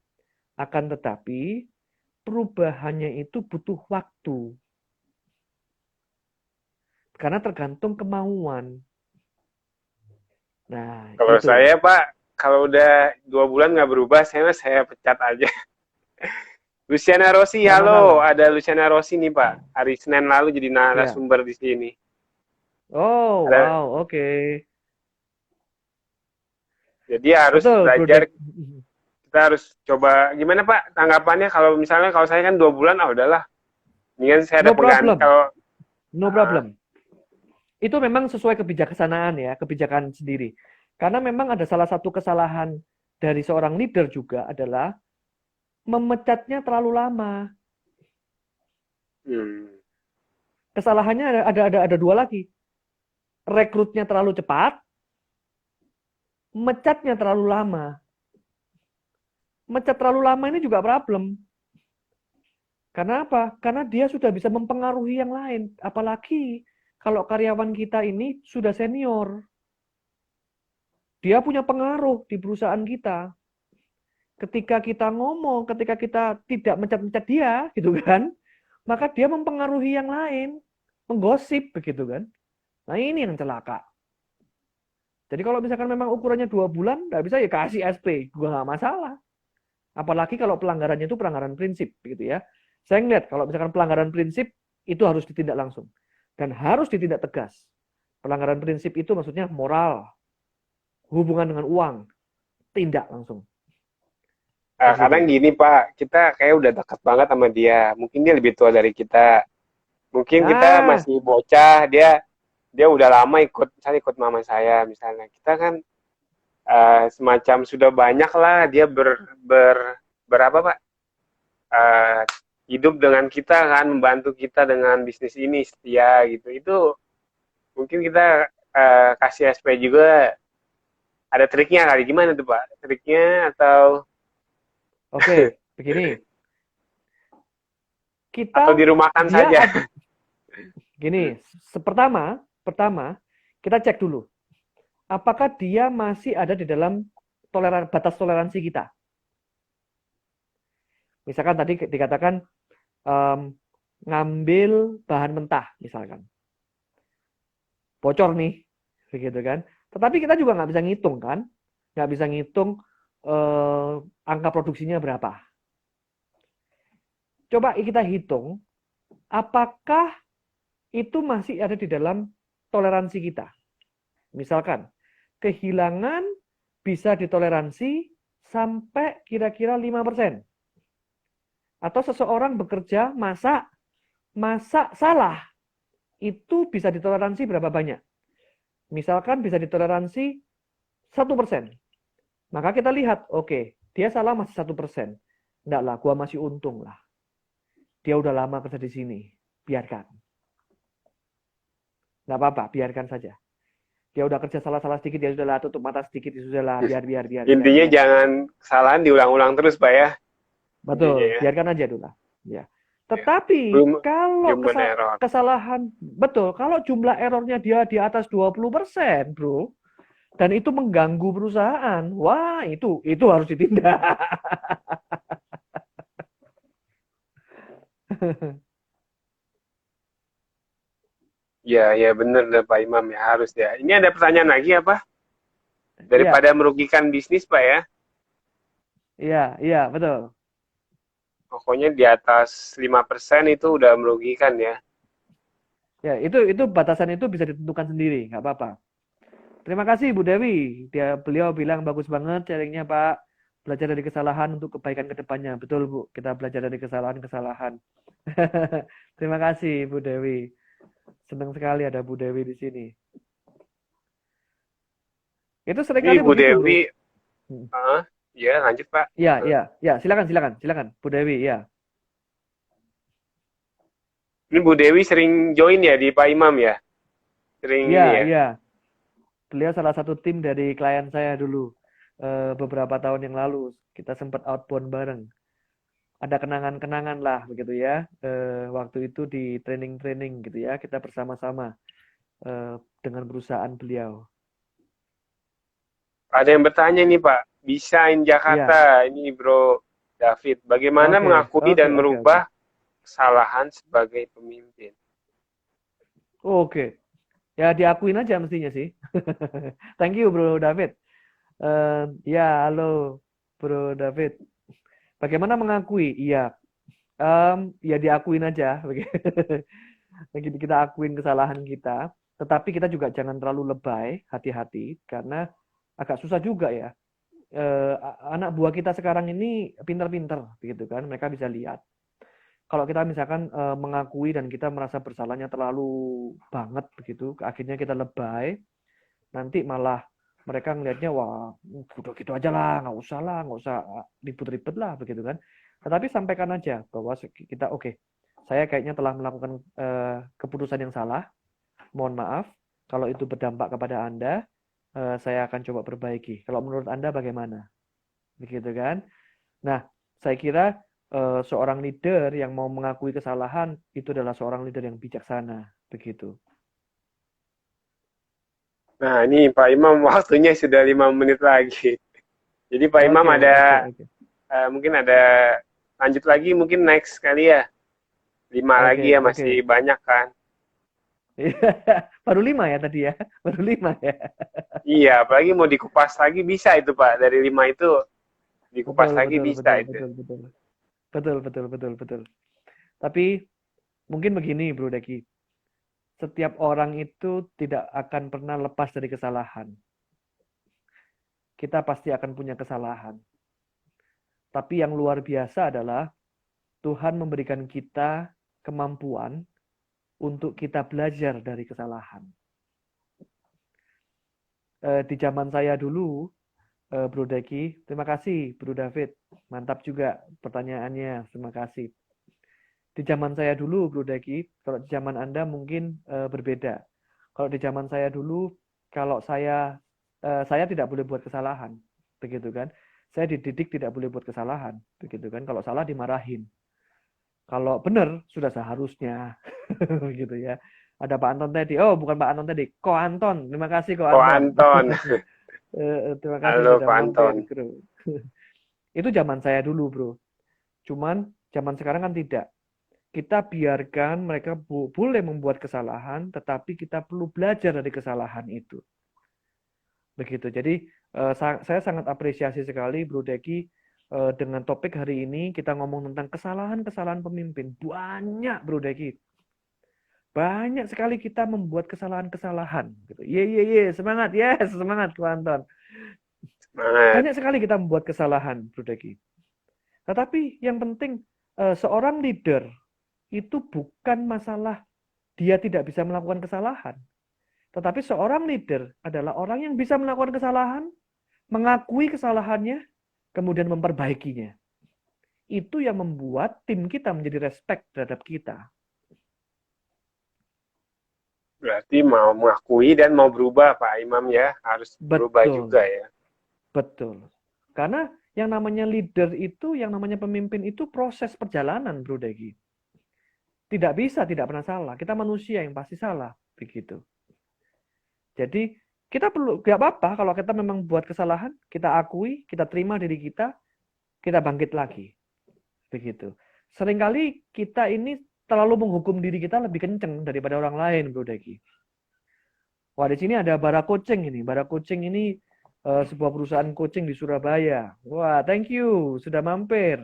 Akan tetapi perubahannya itu butuh waktu. Karena tergantung kemauan. Nah, Kalau itu. saya, Pak, kalau udah 2 bulan nggak berubah, saya pecat aja. Luciana Rossi, Nggak halo. masalah. Ada Luciana Rossi nih, Pak. Hari Senin lalu jadi Ya. narasumber di sini. Oh, Ada, wow, oke. jadi harus Betul, Bro belajar. Dek. Kita harus coba. Gimana, Pak? Tanggapannya kalau misalnya kalau saya kan 2 bulan, ah udahlah. Mendingan saya ada No pengganti. problem. Kalau No problem. Itu memang sesuai kebijaksanaan ya, kebijakan sendiri. Karena memang ada salah satu kesalahan dari seorang leader juga adalah memecatnya terlalu lama. hmm, Kesalahannya ada dua lagi. Rekrutnya terlalu cepat, mecatnya terlalu lama. Mecat terlalu lama ini juga problem. Karena apa? Karena dia sudah bisa mempengaruhi yang lain. Apalagi kalau karyawan kita ini sudah senior. Dia punya pengaruh di perusahaan kita. Ketika kita ngomong, ketika kita tidak mencat-mencat dia, gitu kan, maka dia mempengaruhi yang lain, menggosip, begitu kan. Nah ini yang celaka. Jadi kalau misalkan memang ukurannya 2 bulan, nggak bisa ya kasih SP, juga nggak masalah. Apalagi kalau pelanggarannya itu pelanggaran prinsip, gitu ya. Saya ngeliat kalau misalkan pelanggaran prinsip itu harus ditindak langsung dan harus ditindak tegas. Pelanggaran prinsip itu maksudnya moral, hubungan dengan uang, tindak langsung, kadang begitu. gini, Pak. Kita kayak udah dekat banget sama dia. Mungkin dia lebih tua dari kita. Mungkin kita Nah, masih bocah. Dia udah lama ikut, misalnya ikut mama saya, misalnya. Kita kan semacam sudah banyak lah dia berapa Pak, Eh, hidup dengan kita kan, membantu kita dengan bisnis ini setia gitu. Itu mungkin kita kasih SP juga, ada triknya kali, gimana tuh Pak? Triknya atau oke. Begini, Atau kita dirumahkan dia saja. gini, pertama kita cek dulu apakah dia masih ada di dalam batas toleransi kita. Misalkan tadi dikatakan ngambil bahan mentah misalkan. Bocor nih, begitu kan. Tetapi kita juga nggak bisa ngitung kan. Nggak bisa ngitung angka produksinya berapa. Coba kita hitung, apakah itu masih ada di dalam toleransi kita. Misalkan, kehilangan bisa ditoleransi sampai kira-kira 5%. Atau seseorang bekerja, masak salah, itu bisa ditoleransi berapa banyak? Misalkan bisa ditoleransi 1%. Maka kita lihat, oke, dia salah masih 1%. Enggak lah, gua masih untung lah. Dia udah lama kerja di sini. Biarkan. Enggak apa-apa, biarkan saja. Dia udah kerja salah-salah sedikit, ya sudahlah, tutup mata sedikit, ya sudahlah, biar. Intinya jangan kesalahan diulang-ulang terus, Pak ya. Intinya Betul, ya. biarkan aja dulu lah. Ya. Ya. Tetapi Belum kalau human error. kesalahan, betul, kalau jumlah errornya dia di atas 20%, bro, dan itu mengganggu perusahaan, wah itu harus ditindak. Ya, ya benar deh Pak Imam ya harus ya. Ini ada pertanyaan lagi apa? Iya, Daripada merugikan bisnis Pak ya. iya, betul. Pokoknya di atas 5% itu udah merugikan ya. Ya, itu batasan itu bisa ditentukan sendiri, nggak apa-apa. Terima kasih Bu Dewi. Beliau bilang bagus banget sharingnya Pak. Belajar dari kesalahan untuk kebaikan ke depannya. Betul Bu, kita belajar dari kesalahan-kesalahan. Terima kasih Bu Dewi. Senang sekali ada Bu Dewi di sini. Itu Ini seringkali Bu begitu, Bro. Dewi, ya lanjut Pak. Ya, silakan, Bu Dewi, ya. Ini Bu Dewi sering join ya di Pak Imam ya? Sering ini ya? Iya. Beliau salah satu tim dari klien saya dulu. Beberapa tahun yang lalu. Kita sempat outbound bareng. Ada kenangan-kenangan lah begitu ya. Waktu itu di training-training gitu ya. Kita bersama-sama dengan perusahaan beliau. Ada yang bertanya nih Pak, Bisain Iya. Jakarta, ini Bro David, bagaimana mengakui dan Oke. merubah kesalahan sebagai pemimpin? Oke. Ya diakuin aja mestinya sih. Thank you Bro David. Ya, halo Bro David. Bagaimana mengakui? Iya, ya diakuin aja. Kita akuin kesalahan kita, tetapi kita juga jangan terlalu lebay, hati-hati, karena agak susah juga ya. Anak buah kita sekarang ini pinter-pinter, begitu kan? Mereka bisa lihat. Kalau kita misalkan mengakui dan kita merasa bersalahnya terlalu banget begitu, akhirnya kita lebay, nanti malah mereka ngelihatnya wah udah gitu aja lah, nggak usah ribet-ribet lah begitu kan. Tetapi sampaikan aja bahwa kita oke, saya kayaknya telah melakukan keputusan yang salah, mohon maaf kalau itu berdampak kepada Anda, saya akan coba perbaiki. Kalau menurut Anda bagaimana? Begitu kan. Nah, saya kira seorang leader yang mau mengakui kesalahan itu adalah seorang leader yang bijaksana begitu. Nah ini Pak Imam waktunya sudah 5 menit lagi. Jadi Pak Imam Oke. ada mungkin ada lanjut lagi mungkin next kali ya. 5 lagi ya masih banyak kan. Baru 5 ya tadi ya. Baru 5 ya. Iya, apalagi mau dikupas lagi bisa itu Pak. Dari 5 itu dikupas lagi bisa itu. Betul. Tapi mungkin begini Bro Deki. Setiap orang itu tidak akan pernah lepas dari kesalahan. Kita pasti akan punya kesalahan. Tapi yang luar biasa adalah Tuhan memberikan kita kemampuan untuk kita belajar dari kesalahan. Di zaman saya dulu, Bro Deki, terima kasih Bro David, mantap juga pertanyaannya, terima kasih. Di zaman saya dulu, Bro Deki, kalau di zaman Anda mungkin berbeda. Kalau di zaman saya dulu, kalau saya tidak boleh buat kesalahan, begitu kan? Saya dididik tidak boleh buat kesalahan, begitu kan? Kalau salah dimarahin. Kalau benar sudah seharusnya, gitu ya. Ada Pak Anton tadi. Oh, bukan Pak Anton tadi, Ko Anton. Terima kasih Ko Ko Anton. Anton. Terima kasih Halo sudah Ko mampir, Anton. bro. Itu zaman saya dulu, bro. Cuman zaman sekarang kan tidak. Kita biarkan mereka boleh membuat kesalahan, tetapi kita perlu belajar dari kesalahan itu. Begitu. Jadi saya sangat apresiasi sekali Bro Deki dengan topik hari ini kita ngomong tentang kesalahan-kesalahan pemimpin. Banyak Bro Deki. Banyak sekali kita membuat kesalahan-kesalahan gitu. Ye, semangat. Yes, semangat Ko Anton. Semangat. Banyak sekali kita membuat kesalahan Bro Deki. Tetapi yang penting seorang leader itu bukan masalah dia tidak bisa melakukan kesalahan. Tetapi seorang leader adalah orang yang bisa melakukan kesalahan, mengakui kesalahannya, kemudian memperbaikinya. Itu yang membuat tim kita menjadi respect terhadap kita. Berarti mau mengakui dan mau berubah Pak Imam ya. Harus berubah Betul, juga ya. betul. Karena yang namanya leader itu, yang namanya pemimpin itu proses perjalanan, Bro Degi. Tidak bisa, tidak pernah salah. Kita manusia yang pasti salah, begitu. Jadi kita perlu, gak apa-apa kalau kita memang buat kesalahan, kita akui, kita terima diri kita bangkit lagi. Begitu. Seringkali kita ini terlalu menghukum diri kita lebih kenceng daripada orang lain, Bro Deki. Wah, di sini ada Bara Coaching ini. Bara Coaching ini sebuah perusahaan coaching di Surabaya. Wah, thank you sudah mampir.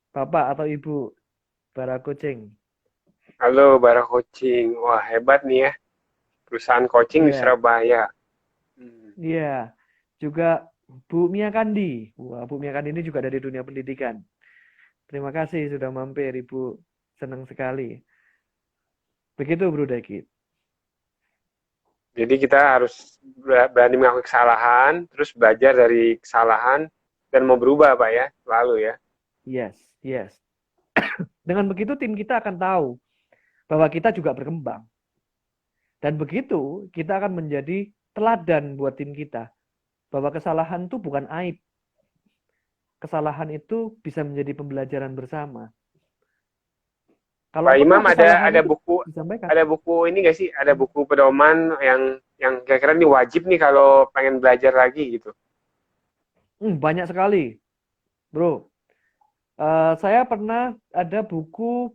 Bapak atau Ibu Bara Coaching. Halo Bara Coaching. Wah, hebat nih ya. Perusahaan coaching di Iya, Surabaya. iya. Juga Bu Mia Kandi. Wah, Bu Mia Kandi ini juga dari dunia pendidikan. Terima kasih sudah mampir, Ibu. Senang sekali. Begitu, Bro Deki. Jadi kita harus berani mengakui kesalahan, terus belajar dari kesalahan, dan mau berubah Pak ya, selalu ya. Yes, yes. Dengan begitu tim kita akan tahu bahwa kita juga berkembang. Dan begitu kita akan menjadi teladan buat tim kita. Bahwa kesalahan itu bukan aib. Kesalahan itu bisa menjadi pembelajaran bersama. Kalau Pak perlu Imam kesalahan ada itu buku disampaikan. ini nggak sih? Ada buku pedoman yang kira-kira ini wajib nih kalau pengen belajar lagi gitu. Banyak sekali, bro. Saya pernah ada buku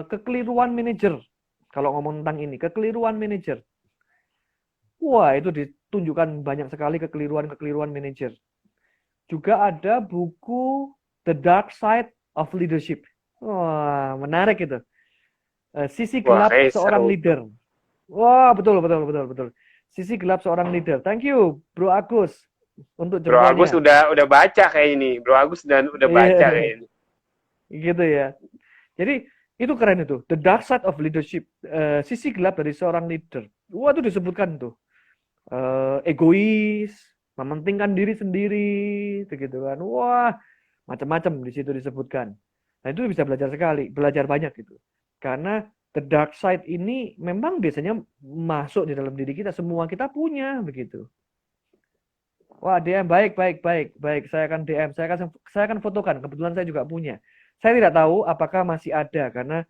kekeliruan manajer. Kalau ngomong tentang ini, kekeliruan manajer. Wah, itu ditunjukkan banyak sekali kekeliruan-kekeliruan manajer. Juga ada buku The Dark Side of Leadership. Wah, menarik itu. Sisi Wah, gelap kayak seorang seru tuh. leader. Wah, betul. Sisi gelap seorang leader. Thank you, Bro Agus, untuk Bro Agus jempolnya. udah baca kayak ini. Bro Agus udah baca Iya, kayak ini. gitu ya. Jadi itu keren itu. The Dark Side of Leadership. Sisi gelap dari seorang leader. Wah, itu disebutkan tuh. Egois, mementingkan diri sendiri, begitu kan. Wah, macam-macam di situ disebutkan. Nah, itu bisa belajar sekali, belajar banyak gitu. Karena the dark side ini memang biasanya masuk di dalam diri kita, semua kita punya begitu. Wah, DM baik. Saya akan DM, saya akan fotokan. Kebetulan saya juga punya. Saya tidak tahu apakah masih ada karena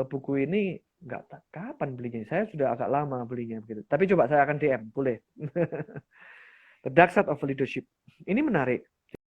buku ini nggak kapan belinya. Saya sudah agak lama belinya begitu. Tapi coba saya akan DM, boleh. The Dark Side of Leadership. Ini menarik.